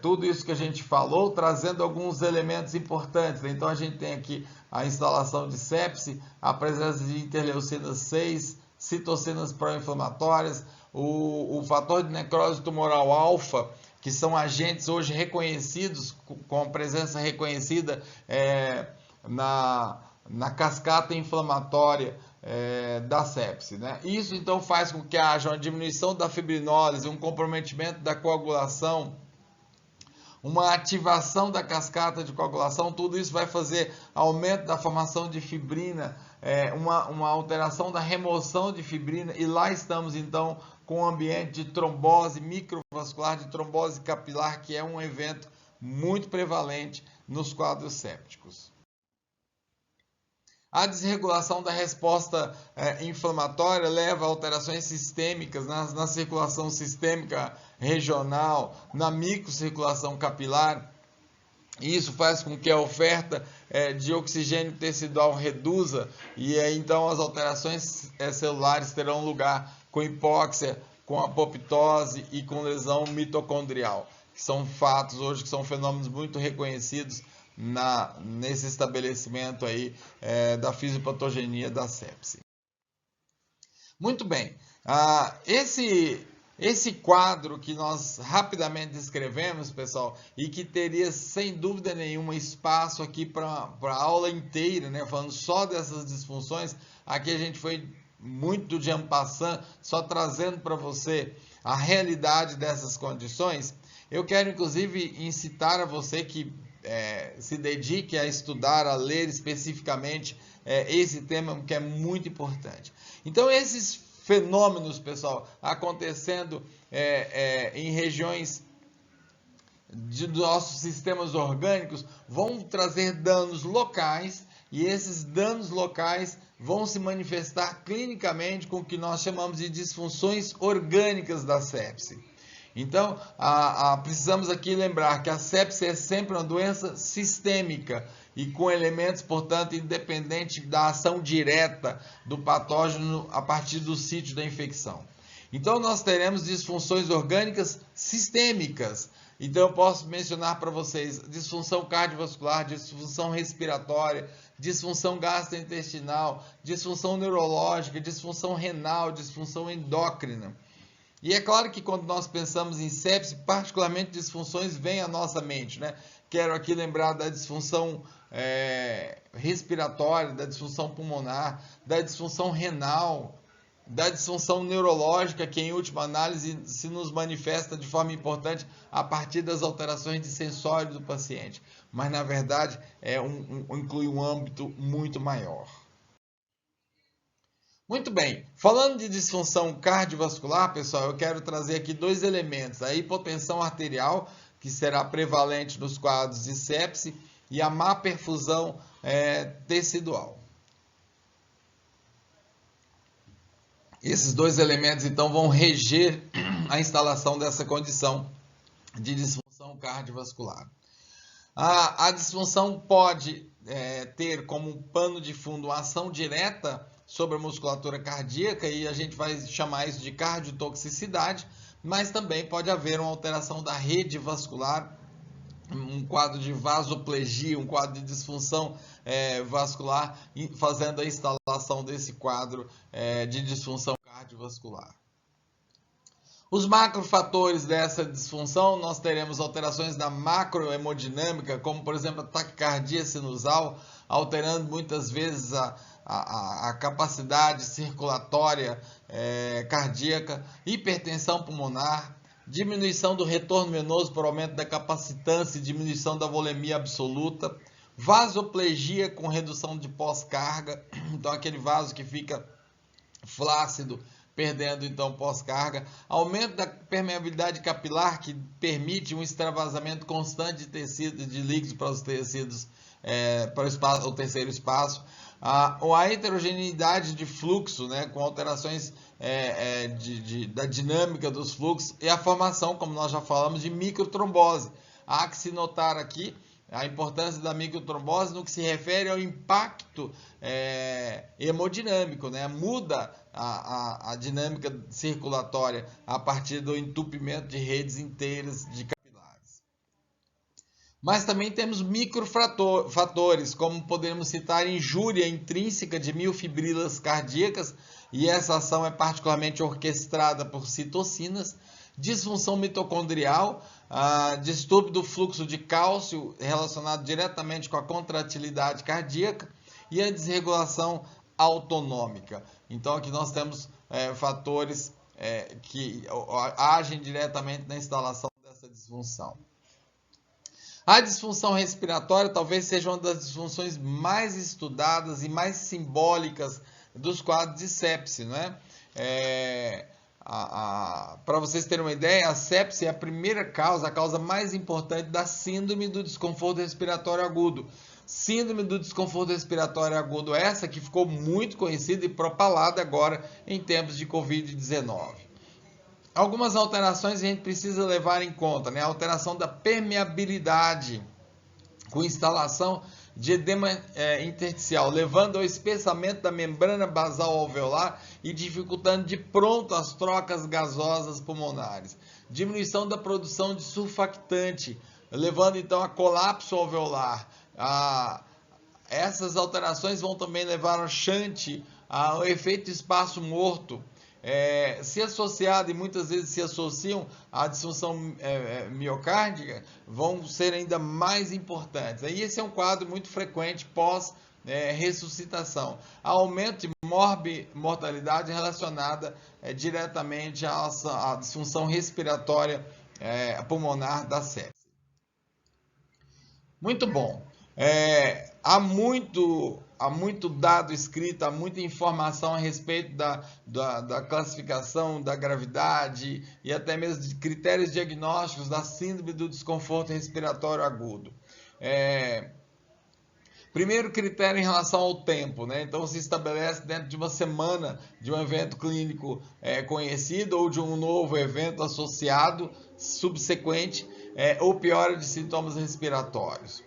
tudo isso que a gente falou, trazendo alguns elementos importantes. Então, a gente tem aqui a instalação de sepse, a presença de interleucinas 6, citocinas pró-inflamatórias, o fator de necrose tumoral alfa, que são agentes hoje reconhecidos, com presença reconhecida na cascata inflamatória da sepse, né? Isso então faz com que haja uma diminuição da fibrinólise, um comprometimento da coagulação, uma ativação da cascata de coagulação. Tudo isso vai fazer aumento da formação de fibrina, uma alteração da remoção de fibrina, e lá estamos então com um ambiente de trombose microvascular, de trombose capilar, que é um evento muito prevalente nos quadros sépticos. A desregulação da resposta inflamatória leva a alterações sistêmicas na circulação sistêmica regional, na microcirculação capilar. Isso faz com que a oferta de oxigênio tecidual reduza, e aí, então as alterações celulares terão lugar com hipóxia, com apoptose e com lesão mitocondrial, que são fatos hoje, que são fenômenos muito reconhecidos nesse estabelecimento aí da fisiopatogenia da sepse. Muito bem, esse Esse quadro que nós rapidamente descrevemos, pessoal, e que teria sem dúvida nenhuma espaço aqui para a aula inteira, né? Falando só dessas disfunções, aqui a gente foi muito de en passant, só trazendo para você a realidade dessas condições. Eu quero inclusive incitar a você que se dedique a estudar, a ler especificamente esse tema, que é muito importante. Então, esses fenômenos, pessoal, acontecendo em regiões dos nossos sistemas orgânicos vão trazer danos locais, e esses danos locais vão se manifestar clinicamente com o que nós chamamos de disfunções orgânicas da sepse. Então, precisamos aqui lembrar que a sepse é sempre uma doença sistêmica e com elementos, portanto, independente da ação direta do patógeno a partir do sítio da infecção. Então, nós teremos disfunções orgânicas sistêmicas. Então, eu posso mencionar para vocês disfunção cardiovascular, disfunção respiratória, disfunção gastrointestinal, disfunção neurológica, disfunção renal, disfunção endócrina. E é claro que quando nós pensamos em sepse, particularmente disfunções vêm à nossa mente, né? Quero aqui lembrar da disfunção respiratória, da disfunção pulmonar, da disfunção renal, da disfunção neurológica, que em última análise se nos manifesta de forma importante a partir das alterações de sensório do paciente. Mas na verdade inclui um âmbito muito maior. Muito bem, falando de disfunção cardiovascular, pessoal, eu quero trazer aqui dois elementos: a hipotensão arterial, que será prevalente nos quadros de sepse, e a má perfusão tecidual. Esses dois elementos, então, vão reger a instalação dessa condição de disfunção cardiovascular. A disfunção pode ter como pano de fundo a ação direta sobre a musculatura cardíaca, e a gente vai chamar isso de cardiotoxicidade, mas também pode haver uma alteração da rede vascular, um quadro de vasoplegia, um quadro de disfunção vascular, fazendo a instalação desse quadro de disfunção cardiovascular. Os macrofatores dessa disfunção, nós teremos alterações da macrohemodinâmica, como por exemplo a taquicardia sinusal, alterando muitas vezes a capacidade circulatória cardíaca, hipertensão pulmonar, diminuição do retorno venoso por aumento da capacitância e diminuição da volemia absoluta, vasoplegia com redução de pós-carga, então aquele vaso que fica flácido, perdendo então pós-carga, aumento da permeabilidade capilar, que permite um extravasamento constante de tecido, de líquidos para os tecidos, para o terceiro espaço, a heterogeneidade de fluxo, né, com alterações da dinâmica dos fluxos, e a formação, como nós já falamos, de microtrombose. Há que se notar aqui a importância da microtrombose no que se refere ao impacto hemodinâmico, né? Muda a dinâmica circulatória a partir do entupimento de redes inteiras de capilares. Mas também temos microfatores, como podemos citar injúria intrínseca de miofibrilas cardíacas, e essa ação é particularmente orquestrada por citocinas, disfunção mitocondrial, distúrbio do fluxo de cálcio relacionado diretamente com a contratilidade cardíaca e a desregulação autonômica. Então aqui nós temos fatores que agem diretamente na instalação dessa disfunção. A disfunção respiratória talvez seja uma das disfunções mais estudadas e mais simbólicas dos quadros de sepse, né? Para vocês terem uma ideia, a sepse é a primeira causa, a causa mais importante da síndrome do desconforto respiratório agudo. Síndrome do desconforto respiratório agudo, essa que ficou muito conhecida e propalada agora em tempos de Covid-19. Algumas alterações a gente precisa levar em conta, né? A alteração da permeabilidade, com instalação de edema intersticial, levando ao espessamento da membrana basal alveolar e dificultando de pronto as trocas gasosas pulmonares. Diminuição da produção de surfactante, levando então a colapso alveolar. Essas alterações vão também levar ao shunt, ao efeito espaço morto, se associado e muitas vezes se associam à disfunção miocárdica, vão ser ainda mais importantes. E esse é um quadro muito frequente pós ressuscitação. Aumento de mortalidade relacionada diretamente à disfunção respiratória pulmonar da sepse. Muito bom. Há muito dado escrito, há muita informação a respeito da classificação da gravidade e até mesmo de critérios diagnósticos da síndrome do desconforto respiratório agudo. Primeiro critério em relação ao tempo, né? Então se estabelece dentro de uma semana de um evento clínico conhecido ou de um novo evento associado, subsequente, ou piora de sintomas respiratórios.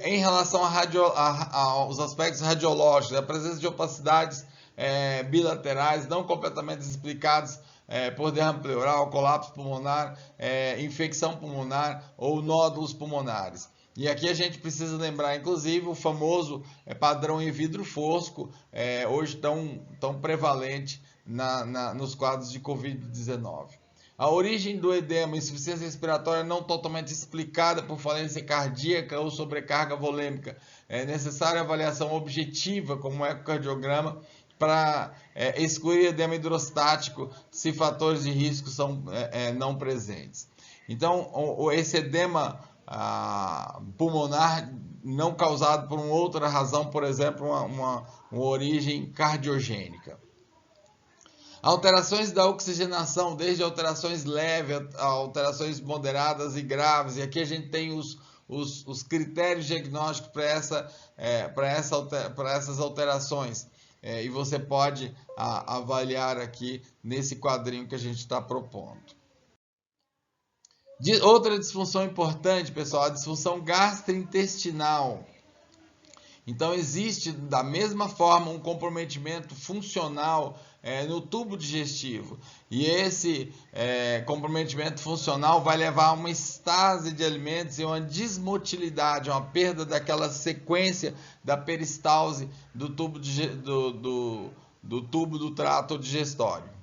Em relação aos aspectos radiológicos, a presença de opacidades bilaterais não completamente explicadas por derrame pleural, colapso pulmonar, infecção pulmonar ou nódulos pulmonares. E aqui a gente precisa lembrar, inclusive, o famoso padrão em vidro fosco, hoje tão prevalente nos quadros de Covid-19. A origem do edema, insuficiência respiratória não totalmente explicada por falência cardíaca ou sobrecarga volêmica. É necessária avaliação objetiva, como o ecocardiograma, para excluir edema hidrostático se fatores de risco são não presentes. Então, esse edema pulmonar não causado por uma outra razão, por exemplo, uma origem cardiogênica. Alterações da oxigenação, desde alterações leves a alterações moderadas e graves, e aqui a gente tem os critérios diagnósticos para essas alterações, e você pode avaliar aqui nesse quadrinho que a gente está propondo. Outra disfunção importante, pessoal, a disfunção gastrointestinal. Então, existe da mesma forma um comprometimento funcional no tubo digestivo. E esse comprometimento funcional vai levar a uma estase de alimentos e uma desmotilidade, uma perda daquela sequência da peristalse do tubo do trato digestório.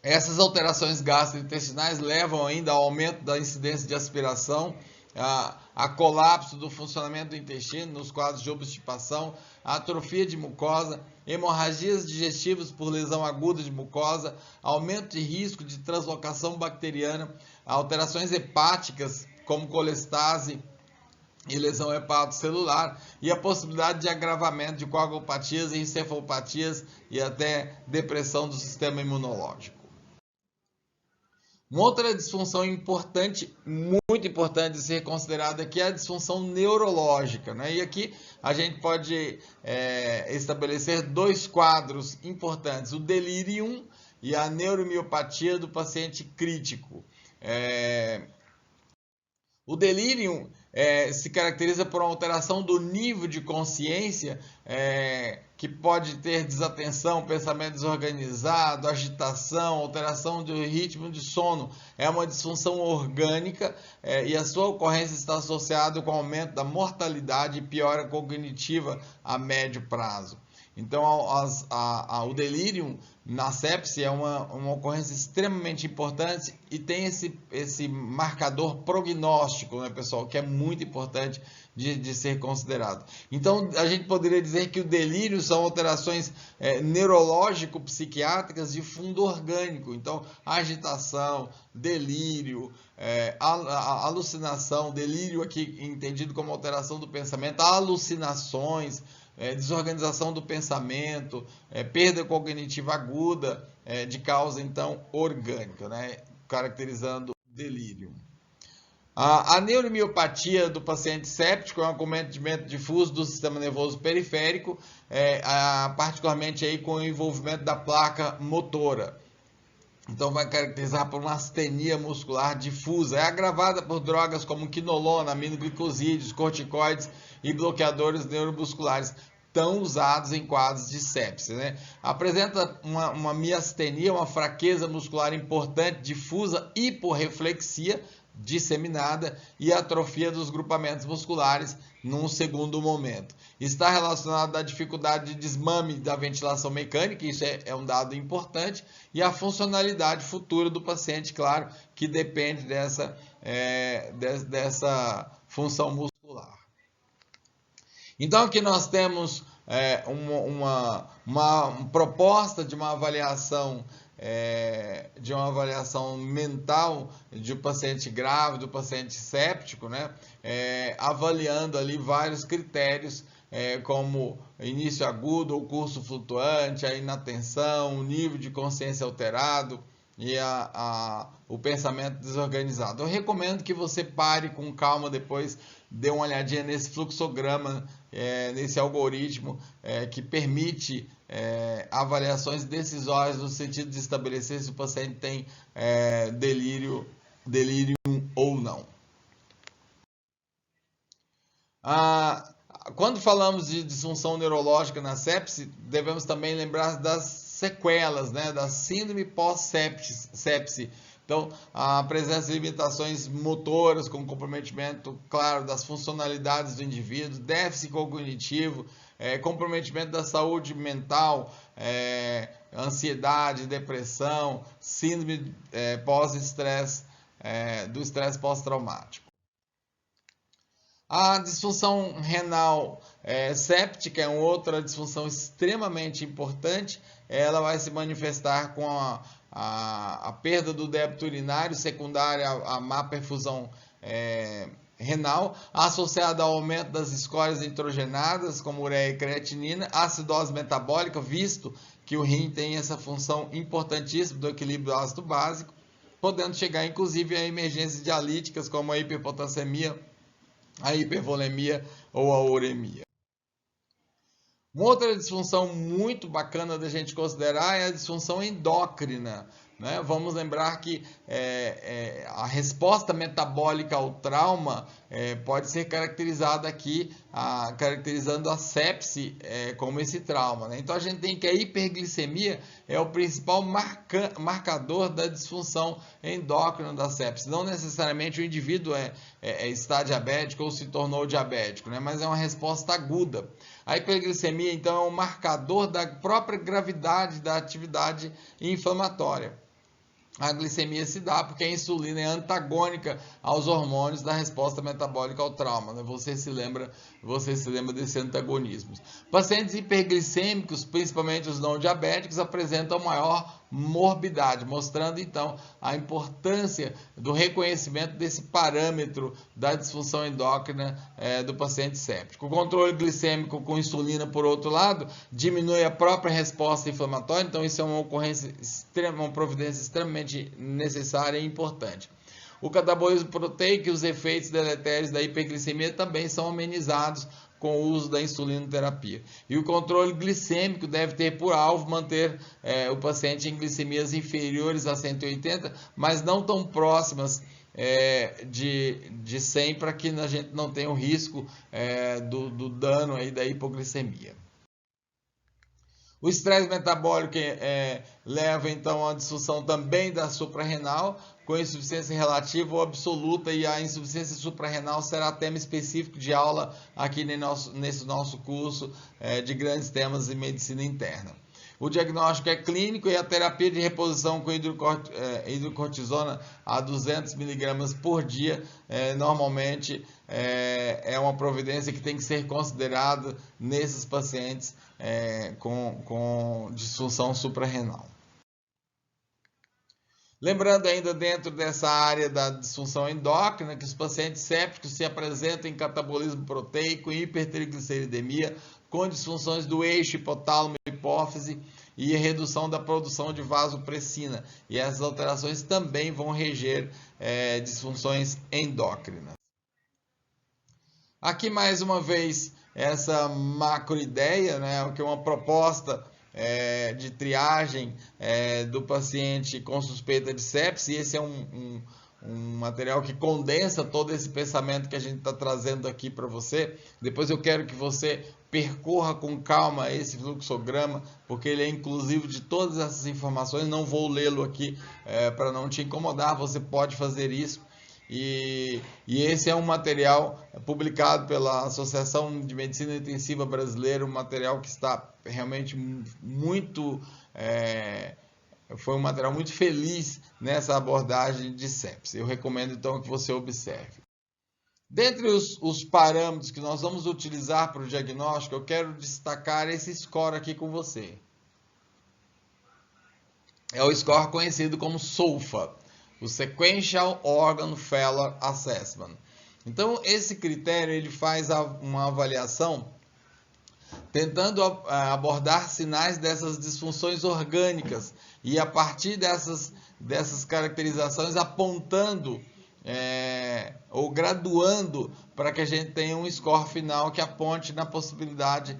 Essas alterações gastrointestinais levam ainda ao aumento da incidência de aspiração, a colapso do funcionamento do intestino nos quadros de obstipação, a atrofia de mucosa, hemorragias digestivas por lesão aguda de mucosa, aumento de risco de translocação bacteriana, alterações hepáticas como colestase e lesão hepatocelular, e a possibilidade de agravamento de coagulopatias e encefalopatias e até depressão do sistema imunológico. Uma outra disfunção importante, muito importante de ser considerada aqui é a disfunção neurológica, né? E aqui a gente pode estabelecer dois quadros importantes, o delirium e a neuromiopatia do paciente crítico. O delírio se caracteriza por uma alteração do nível de consciência, que pode ter desatenção, pensamento desorganizado, agitação, alteração do ritmo de sono. É uma disfunção orgânica e a sua ocorrência está associada com o aumento da mortalidade e piora cognitiva a médio prazo. Então, o delírio na sepse é uma ocorrência extremamente importante e tem esse marcador prognóstico, né, pessoal, que é muito importante de ser considerado. Então, a gente poderia dizer que o delírio são alterações neurológico-psiquiátricas de fundo orgânico. Então, agitação, delírio, alucinação, delírio aqui entendido como alteração do pensamento, alucinações, desorganização do pensamento, perda cognitiva aguda de causa, então, orgânica, né? Caracterizando delírio. A neuromiopatia do paciente séptico é um acometimento difuso do sistema nervoso periférico, particularmente aí com o envolvimento da placa motora. Então vai caracterizar por uma astenia muscular difusa. É agravada por drogas como quinolona, aminoglicosídeos, corticoides e bloqueadores neuromusculares, tão usados em quadros de sepse, né? Apresenta uma miastenia, uma fraqueza muscular importante, difusa, hiporreflexia disseminada e atrofia dos grupamentos musculares num segundo momento. Está relacionado à dificuldade de desmame da ventilação mecânica, isso é um dado importante, e a funcionalidade futura do paciente, claro, que depende dessa função muscular. Então aqui nós temos uma proposta de uma avaliação mental de um paciente grávido, do paciente séptico, né? Avaliando ali vários critérios, como início agudo ou curso flutuante, a inatenção, o nível de consciência alterado e o pensamento desorganizado. Eu recomendo que você pare com calma depois, dê uma olhadinha nesse fluxograma, nesse algoritmo que permite avaliações decisórias no sentido de estabelecer se o paciente tem delírio ou não. Quando falamos de disfunção neurológica na sepse, devemos também lembrar das sequelas, né, da síndrome pós-sepse. Então, a presença de limitações motoras, com comprometimento, claro, das funcionalidades do indivíduo, déficit cognitivo, comprometimento da saúde mental, ansiedade, depressão, síndrome pós-estresse, do estresse pós-traumático. A disfunção renal séptica é outra disfunção extremamente importante. Ela vai se manifestar com a perda do débito urinário secundária à má perfusão renal, associada ao aumento das escórias nitrogenadas, como ureia e creatinina, acidose metabólica, visto que o rim tem essa função importantíssima do equilíbrio ácido básico, podendo chegar inclusive a emergências dialíticas, como a hiperpotassemia, a hipervolemia ou a uremia. Uma outra disfunção muito bacana da gente considerar é a disfunção endócrina, né? Vamos lembrar que a resposta metabólica ao trauma pode ser caracterizada aqui, caracterizando a sepse como esse trauma, né? Então a gente tem que a hiperglicemia é o principal marcador da disfunção endócrina da sepse. Não necessariamente o indivíduo está diabético ou se tornou diabético, né? Mas é uma resposta aguda. A hiperglicemia, então, é um marcador da própria gravidade da atividade inflamatória. A glicemia se dá porque a insulina é antagônica aos hormônios da resposta metabólica ao trauma, né? Você se lembra desse antagonismo. Pacientes hiperglicêmicos, principalmente os não diabéticos, apresentam maior morbidade, mostrando então a importância do reconhecimento desse parâmetro da disfunção endócrina do paciente séptico. O controle glicêmico com insulina, por outro lado, diminui a própria resposta inflamatória, então isso é uma providência extremamente necessária e importante. O catabolismo proteico e os efeitos deletérios da hiperglicemia também são amenizados com o uso da insulinoterapia. E o controle glicêmico deve ter por alvo manter o paciente em glicemias inferiores a 180, mas não tão próximas de 100, para que a gente não tenha o risco do dano aí da hipoglicemia. O estresse metabólico leva então à disfunção também da suprarrenal, com insuficiência relativa ou absoluta, e a insuficiência suprarrenal será tema específico de aula aqui nesse nosso curso de grandes temas em medicina interna. O diagnóstico é clínico e a terapia de reposição com hidrocortisona a 200 mg por dia normalmente é uma providência que tem que ser considerada nesses pacientes com disfunção suprarrenal. Lembrando ainda dentro dessa área da disfunção endócrina que os pacientes sépticos se apresentam em catabolismo proteico, hipertrigliceridemia, com disfunções do eixo hipotálamo-hipófise e redução da produção de vasopressina. E essas alterações também vão reger disfunções endócrinas. Aqui mais uma vez essa macroideia, né, que é uma proposta de triagem do paciente com suspeita de sepse. Esse é um material que condensa todo esse pensamento que a gente está trazendo aqui para você. Depois eu quero que você percorra com calma esse fluxograma, porque ele é inclusivo de todas essas informações. Não vou lê-lo aqui para não te incomodar, você pode fazer isso. E esse é um material publicado pela Associação de Medicina Intensiva Brasileira, um material que está realmente muito... foi um material muito feliz nessa abordagem de sepse. Eu recomendo então que você observe. Dentre os parâmetros que nós vamos utilizar para o diagnóstico, eu quero destacar esse score aqui com você. É o score conhecido como SOFA, o Sequential Organ Failure Assessment. Então, esse critério ele faz uma avaliação tentando abordar sinais dessas disfunções orgânicas e, a partir dessas caracterizações, apontando ou graduando para que a gente tenha um score final que aponte na possibilidade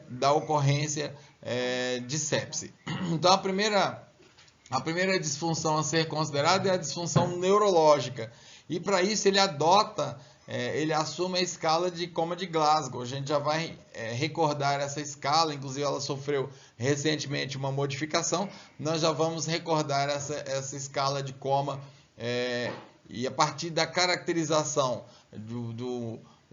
da ocorrência de sepse. Então, a primeira disfunção a ser considerada é a disfunção neurológica. E para isso ele assume a escala de coma de Glasgow. A gente já vai recordar essa escala, inclusive ela sofreu recentemente uma modificação. Nós já vamos recordar essa escala de coma e a partir da caracterização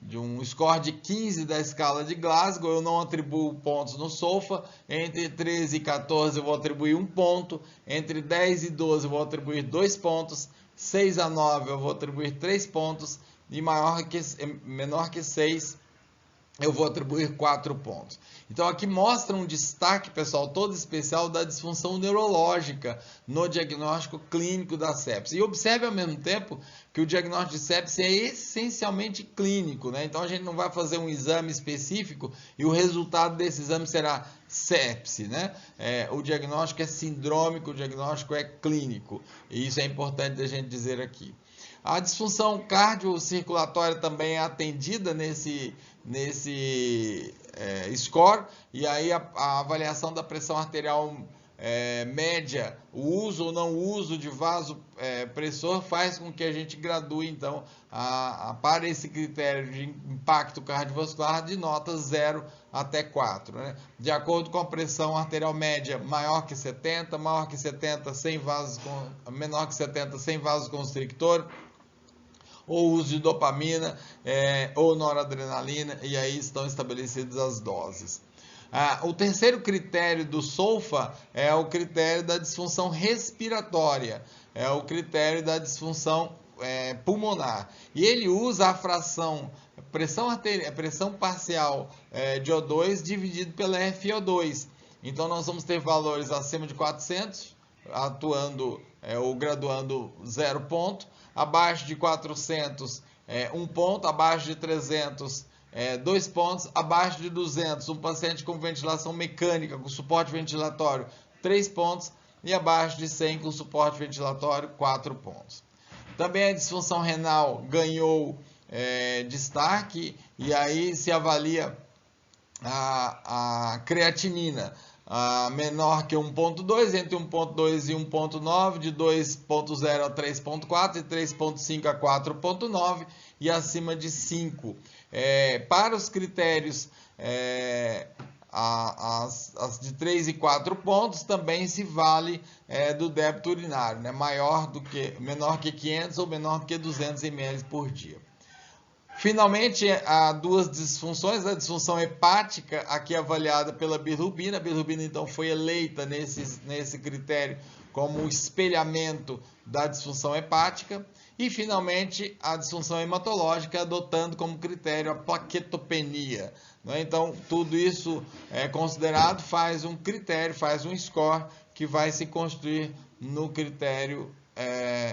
de um score de 15 da escala de Glasgow, eu não atribuo pontos no SOFA. Entre 13 e 14 eu vou atribuir 1 ponto. Entre 10 e 12 eu vou atribuir 2 pontos. 6 a 9 eu vou atribuir 3 pontos. E menor que 6 eu vou atribuir 4 pontos. Então aqui mostra um destaque, pessoal, todo especial da disfunção neurológica no diagnóstico clínico da sepse. E observe ao mesmo tempo que o diagnóstico de sepse é essencialmente clínico, né? Então a gente não vai fazer um exame específico e o resultado desse exame será sepse, né? O diagnóstico é sindrômico, o diagnóstico é clínico. E isso é importante a gente dizer aqui. A disfunção cardiocirculatória também é atendida nesse score, e aí a avaliação da pressão arterial média, o uso ou não uso de vasopressor faz com que a gente gradue, então, para esse critério de impacto cardiovascular de notas 0 até 4. Né? De acordo com a pressão arterial média maior que 70, maior que 70 sem menor que 70 sem vasoconstrictor, ou uso de dopamina ou noradrenalina, e aí estão estabelecidas as doses. O terceiro critério do SOFA é o critério da disfunção respiratória, é o critério da disfunção pulmonar. E ele usa a fração pressão parcial de O2 dividido pela FiO2. Então nós vamos ter valores acima de 400, atuando ou graduando 0 ponto, abaixo de 400, 1 ponto, abaixo de 300, 2 pontos, abaixo de 200, um paciente com ventilação mecânica, com suporte ventilatório, 3 pontos, e abaixo de 100 com suporte ventilatório, 4 pontos. Também a disfunção renal ganhou destaque, e aí se avalia a creatinina. Menor que 1.2, entre 1.2 e 1.9, de 2.0 a 3.4, de 3.5 a 4.9 e acima de 5. Para os critérios as de 3 e 4 pontos também se vale do débito urinário, né? Menor que 500 ou menor que 200 ml por dia. Finalmente, há duas disfunções, a disfunção hepática, aqui avaliada pela bilirrubina. A bilirrubina, então, foi eleita nesse critério como um espelhamento da disfunção hepática. E, finalmente, a disfunção hematológica, adotando como critério a plaquetopenia. Então, tudo isso considerado faz um critério, faz um score que vai se construir no critério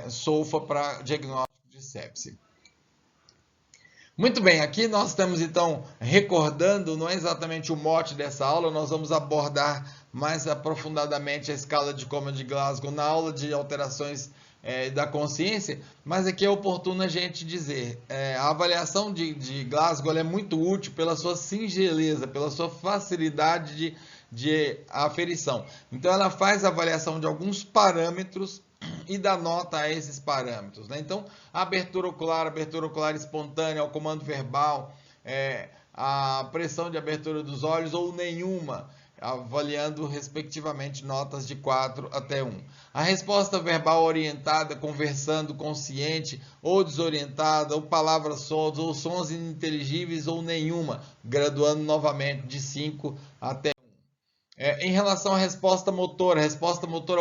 SOFA para diagnóstico de sepse. Muito bem, aqui nós estamos então recordando, não é exatamente o mote dessa aula, nós vamos abordar mais aprofundadamente a escala de coma de Glasgow na aula de alterações da consciência, mas aqui é oportuno a gente dizer, a avaliação de Glasgow é muito útil pela sua singeleza, pela sua facilidade de aferição. Então ela faz a avaliação de alguns parâmetros e dá nota a esses parâmetros, né? Então, a abertura ocular espontânea, o comando verbal, a pressão de abertura dos olhos ou nenhuma, avaliando respectivamente notas de 4 até 1. A resposta verbal orientada, conversando, consciente ou desorientada, ou palavras soltas, ou sons ininteligíveis ou nenhuma, graduando novamente de 5 até 1. Em relação à resposta motora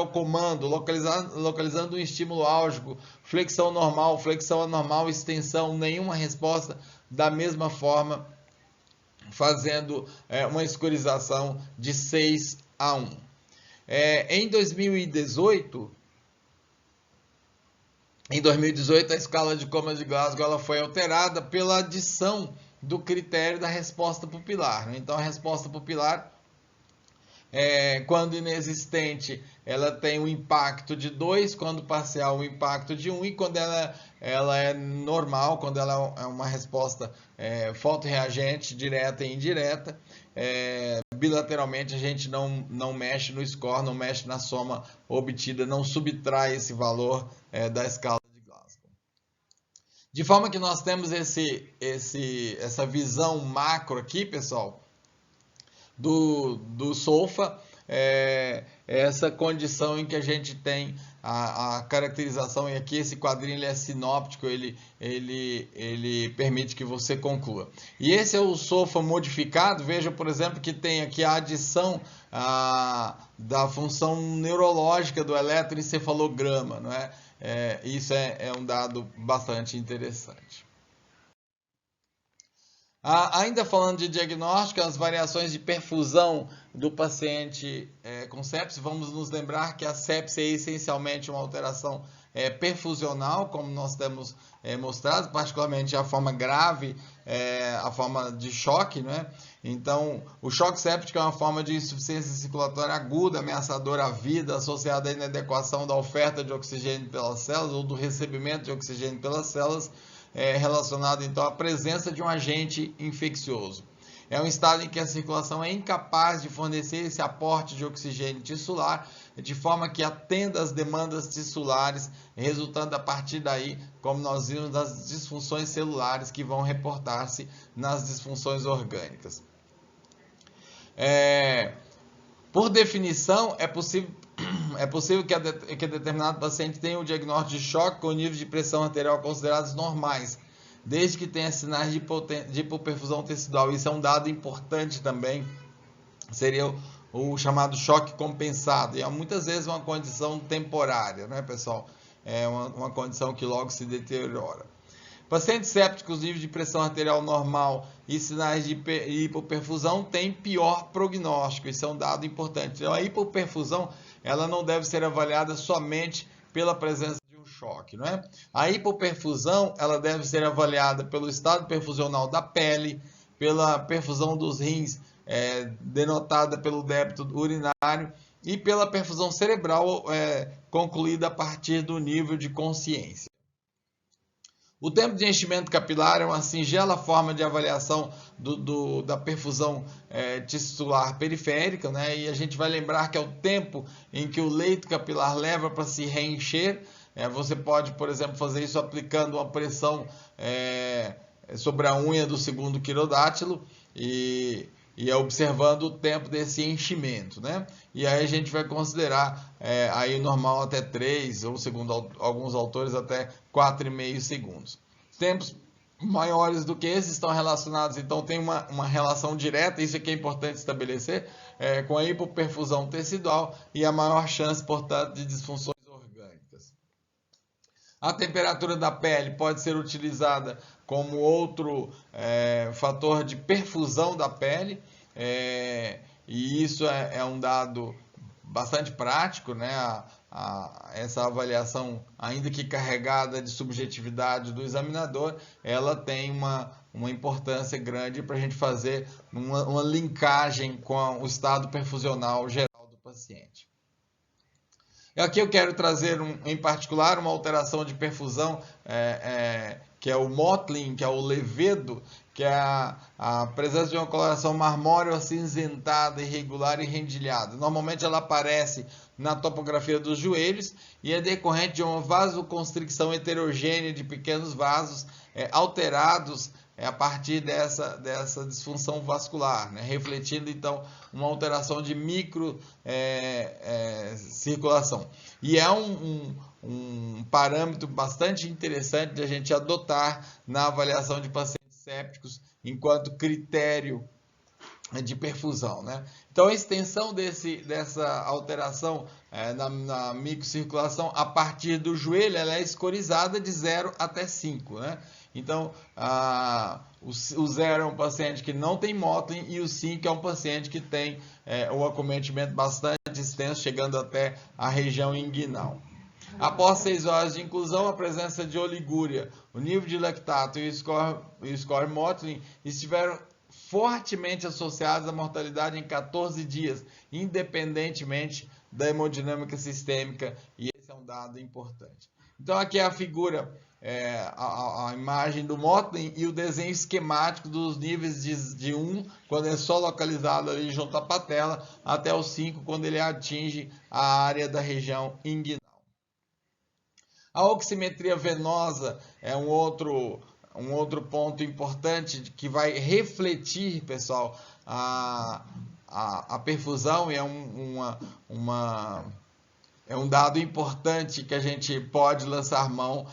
ao comando, localizando um estímulo álgico, flexão normal, flexão anormal, extensão, nenhuma resposta da mesma forma, fazendo uma escorização de 6 a 1. Em 2018, a escala de Coma de Glasgow ela foi alterada pela adição do critério da resposta pupilar. Então, a resposta pupilar, quando inexistente, ela tem um impacto de 2, quando parcial, um impacto de 1, e quando ela é normal, quando ela é uma resposta fotorreagente, direta e indireta, bilateralmente a gente não mexe no score, não mexe na soma obtida, não subtrai esse valor da escala de Glasgow. De forma que nós temos essa visão macro aqui, pessoal, do SOFA, essa condição em que a gente tem a caracterização, e aqui esse quadrinho ele é sinóptico, ele permite que você conclua. E esse é o SOFA modificado. Veja, por exemplo, que tem aqui a adição da função neurológica do eletroencefalograma, não é? Isso é um dado bastante interessante. Ainda falando de diagnóstico, as variações de perfusão do paciente com sepse, vamos nos lembrar que a sepse é essencialmente uma alteração perfusional, como nós temos mostrado, particularmente a forma grave, a forma de choque, né? Então, o choque séptico é uma forma de insuficiência circulatória aguda, ameaçadora à vida, associada à inadequação da oferta de oxigênio pelas células ou do recebimento de oxigênio pelas células, relacionado então à presença de um agente infeccioso. É um estado em que a circulação é incapaz de fornecer esse aporte de oxigênio tissular, de forma que atenda às demandas tissulares, resultando a partir daí, como nós vimos, das disfunções celulares que vão reportar-se nas disfunções orgânicas. Por definição, é possível que determinado paciente tenha um diagnóstico de choque com níveis de pressão arterial considerados normais, desde que tenha sinais de hipoperfusão tecidual. Isso é um dado importante também, seria o chamado choque compensado. E é muitas vezes uma condição temporária, né, pessoal? É uma condição que logo se deteriora. Pacientes sépticos, nível de pressão arterial normal e sinais de hipoperfusão têm pior prognóstico. Isso é um dado importante. Então, a hipoperfusão ela não deve ser avaliada somente pela presença de um choque, não é? A hipoperfusão ela deve ser avaliada pelo estado perfusional da pele, pela perfusão dos rins, denotada pelo débito urinário, e pela perfusão cerebral, concluída a partir do nível de consciência. O tempo de enchimento capilar é uma singela forma de avaliação da perfusão tissular periférica, né? E a gente vai lembrar que é o tempo em que o leito capilar leva para se reencher. Você pode, por exemplo, fazer isso aplicando uma pressão sobre a unha do segundo quirodátilo e observando o tempo desse enchimento, né? E aí a gente vai considerar aí normal até 3, ou segundo alguns autores até 4,5 segundos. Tempos maiores do que esses estão relacionados, então tem uma relação direta, isso aqui é importante estabelecer, com a hipoperfusão tecidual e a maior chance, portanto, de disfunções orgânicas. A temperatura da pele pode ser utilizada como outro fator de perfusão da pele, e isso é um dado bastante prático, né? Essa avaliação, ainda que carregada de subjetividade do examinador, ela tem uma importância grande para a gente fazer uma linkagem com o estado perfusional geral do paciente. Aqui eu quero trazer, em particular, uma alteração de perfusão, que é o mottling, que é o levedo, que é a presença de uma coloração marmórea acinzentada, irregular e rendilhada. Normalmente ela aparece na topografia dos joelhos e é decorrente de uma vasoconstricção heterogênea de pequenos vasos alterados a partir dessa disfunção vascular, né? Refletindo então uma alteração de micro circulação. E é um parâmetro bastante interessante de a gente adotar na avaliação de pacientes sépticos enquanto critério de perfusão, né? Então a extensão dessa alteração na microcirculação a partir do joelho, ela é escorizada de 0 até 5, né? Então o 0 é um paciente que não tem Mottling e o 5 é um paciente que tem um acometimento bastante extenso, chegando até a região inguinal. Após 6 horas de inclusão, a presença de oligúria, o nível de lactato e o score Mottling estiveram fortemente associados à mortalidade em 14 dias, independentemente da hemodinâmica sistêmica, e esse é um dado importante. Então aqui é a figura, a imagem do Mottling e o desenho esquemático dos níveis de 1, quando é só localizado ali junto à patela, até o 5, quando ele atinge a área da região inguinal. A oximetria venosa é um outro ponto importante que vai refletir, pessoal, a perfusão, e é um dado importante que a gente pode lançar mão,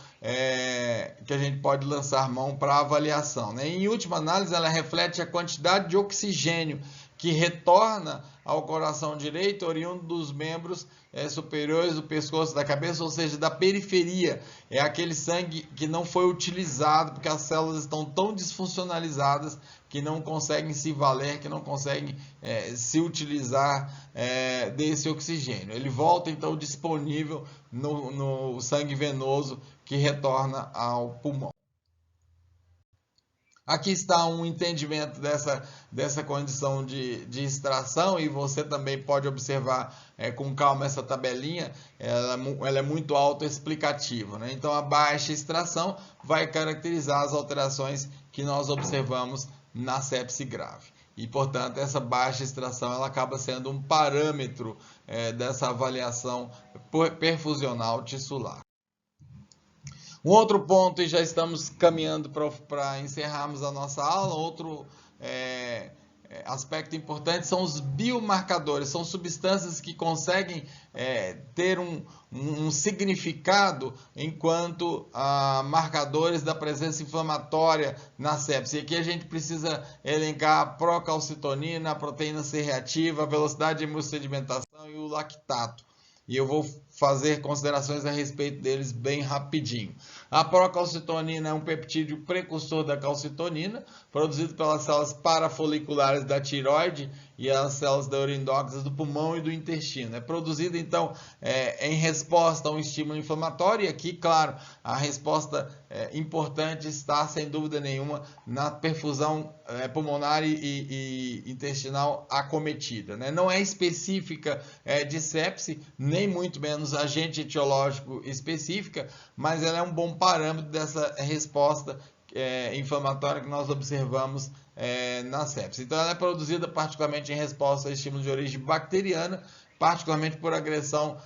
para avaliação, né? Em última análise, ela reflete a quantidade de oxigênio que retorna ao coração direito, oriundo dos membros superiores do pescoço da cabeça, ou seja, da periferia. É aquele sangue que não foi utilizado, porque as células estão tão disfuncionalizadas que não conseguem se valer, que não conseguem se utilizar desse oxigênio. Ele volta, então, disponível no sangue venoso que retorna ao pulmão. Aqui está um entendimento dessa condição de extração, e você também pode observar com calma essa tabelinha, ela é muito autoexplicativa, né? Então a baixa extração vai caracterizar as alterações que nós observamos na sepse grave. E, portanto, essa baixa extração ela acaba sendo um parâmetro dessa avaliação perfusional tissular. Um outro ponto, e já estamos caminhando para encerrarmos a nossa aula, outro aspecto importante são os biomarcadores, são substâncias que conseguem ter um significado enquanto marcadores da presença inflamatória na sepse. E aqui a gente precisa elencar a procalcitonina, a proteína C reativa, a velocidade de hemossedimentação e o lactato. E eu vou fazer considerações a respeito deles bem rapidinho. A procalcitonina é um peptídeo precursor da calcitonina, produzido pelas células parafoliculares da tireoide e as células endócrinas do pulmão e do intestino. É produzido, então, em resposta a um estímulo inflamatório, e aqui, claro, a resposta importante está, sem dúvida nenhuma, na perfusão pulmonar e intestinal acometida, né? Não é específica de sepse, nem muito menos agente etiológico específica, mas ela é um bom parâmetro dessa resposta inflamatória que nós observamos na sepse. Então ela é produzida particularmente em resposta a estímulo de origem bacteriana, particularmente por agressão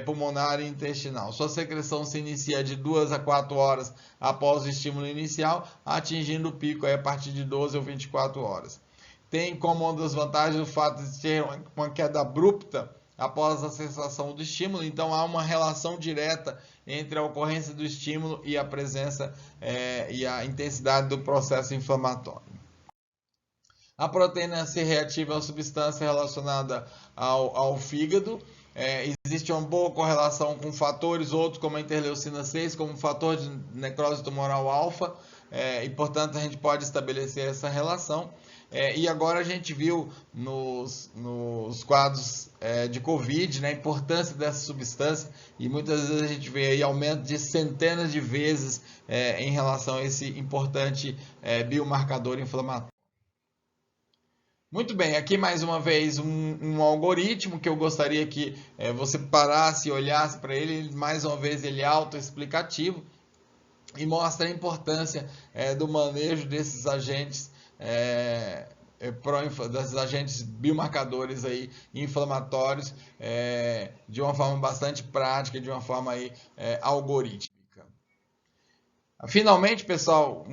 pulmonar e intestinal. Sua secreção se inicia de 2 a 4 horas após o estímulo inicial, atingindo o pico a partir de 12 ou 24 horas. Tem como uma das vantagens o fato de ter uma queda abrupta após a cessação do estímulo, então há uma relação direta entre a ocorrência do estímulo e a presença e a intensidade do processo inflamatório. A proteína C reativa é uma substância relacionada ao fígado. Existe uma boa correlação com fatores outros, como a interleucina 6, como fator de necrose tumoral alfa, e portanto a gente pode estabelecer essa relação. E agora a gente viu nos quadros de Covid, né, a importância dessa substância, e muitas vezes a gente vê aí aumento de centenas de vezes em relação a esse importante biomarcador inflamatório. Muito bem, aqui mais uma vez um algoritmo que eu gostaria que você parasse e olhasse para ele. Mais uma vez ele é autoexplicativo e mostra a importância do manejo desses agentes desses agentes biomarcadores aí inflamatórios de uma forma bastante prática, de uma forma aí algorítmica. Finalmente, pessoal,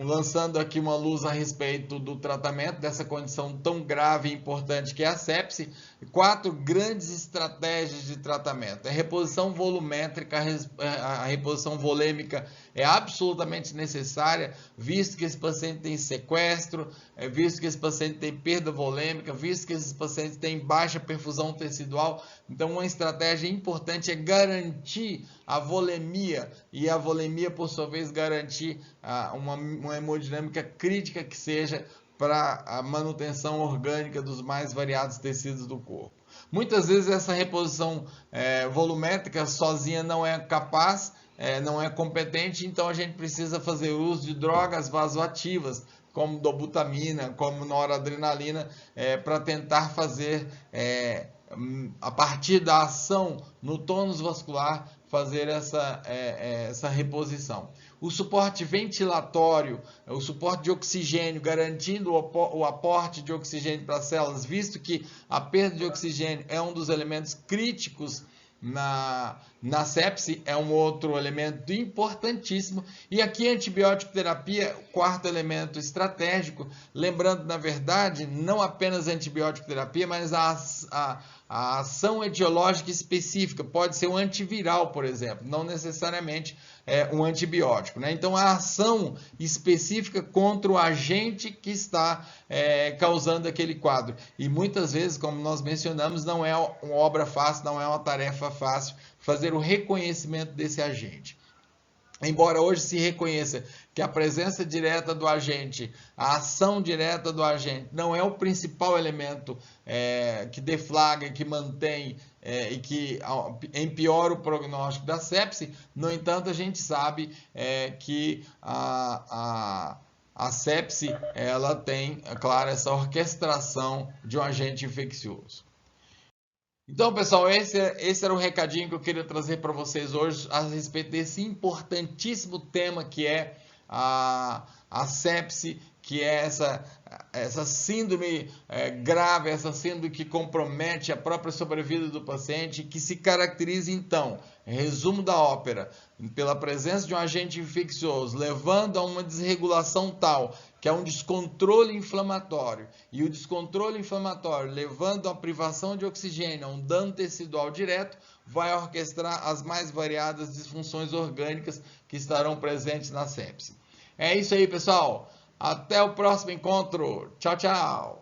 lançando aqui uma luz a respeito do tratamento dessa condição tão grave e importante que é a sepse, 4 grandes estratégias de tratamento. A reposição volumétrica, a reposição volêmica é absolutamente necessária, visto que esse paciente tem sequestro, visto que esse paciente tem perda volêmica, visto que esses pacientes têm baixa perfusão tecidual. Então, uma estratégia importante é garantir a volemia, e a volemia, por sua vez, garantir uma hemodinâmica crítica que seja para a manutenção orgânica dos mais variados tecidos do corpo. Muitas vezes essa reposição volumétrica sozinha não é capaz, não é competente, então a gente precisa fazer uso de drogas vasoativas, como dobutamina, como noradrenalina, para tentar fazer, a partir da ação no tônus vascular, fazer essa reposição. O suporte ventilatório, o suporte de oxigênio, garantindo o aporte de oxigênio para as células, visto que a perda de oxigênio é um dos elementos críticos na sepse, é um outro elemento importantíssimo. E aqui a antibiótico terapia, quarto elemento estratégico, lembrando, na verdade, não apenas a antibiótico terapia, mas a ação etiológica específica, pode ser um antiviral, por exemplo, não necessariamente um antibiótico, né? Então, a ação específica contra o agente que está causando aquele quadro. E muitas vezes, como nós mencionamos, não é uma obra fácil, não é uma tarefa fácil fazer o reconhecimento desse agente. Embora hoje se reconheça que a presença direta do agente, a ação direta do agente, não é o principal elemento que deflagra, que mantém e que empeora o prognóstico da sepse, no entanto, a gente sabe que a sepse ela tem, é claro, essa orquestração de um agente infeccioso. Então, pessoal, esse era o recadinho que eu queria trazer para vocês hoje a respeito desse importantíssimo tema que é a sepse, que é essa síndrome grave, essa síndrome que compromete a própria sobrevida do paciente, que se caracteriza, então, resumo da ópera, pela presença de um agente infeccioso, levando a uma desregulação tal, que é um descontrole inflamatório, e o descontrole inflamatório, levando a privação de oxigênio, a um dano tecidual direto, vai orquestrar as mais variadas disfunções orgânicas que estarão presentes na sepse. É isso aí, pessoal. Até o próximo encontro. Tchau, tchau.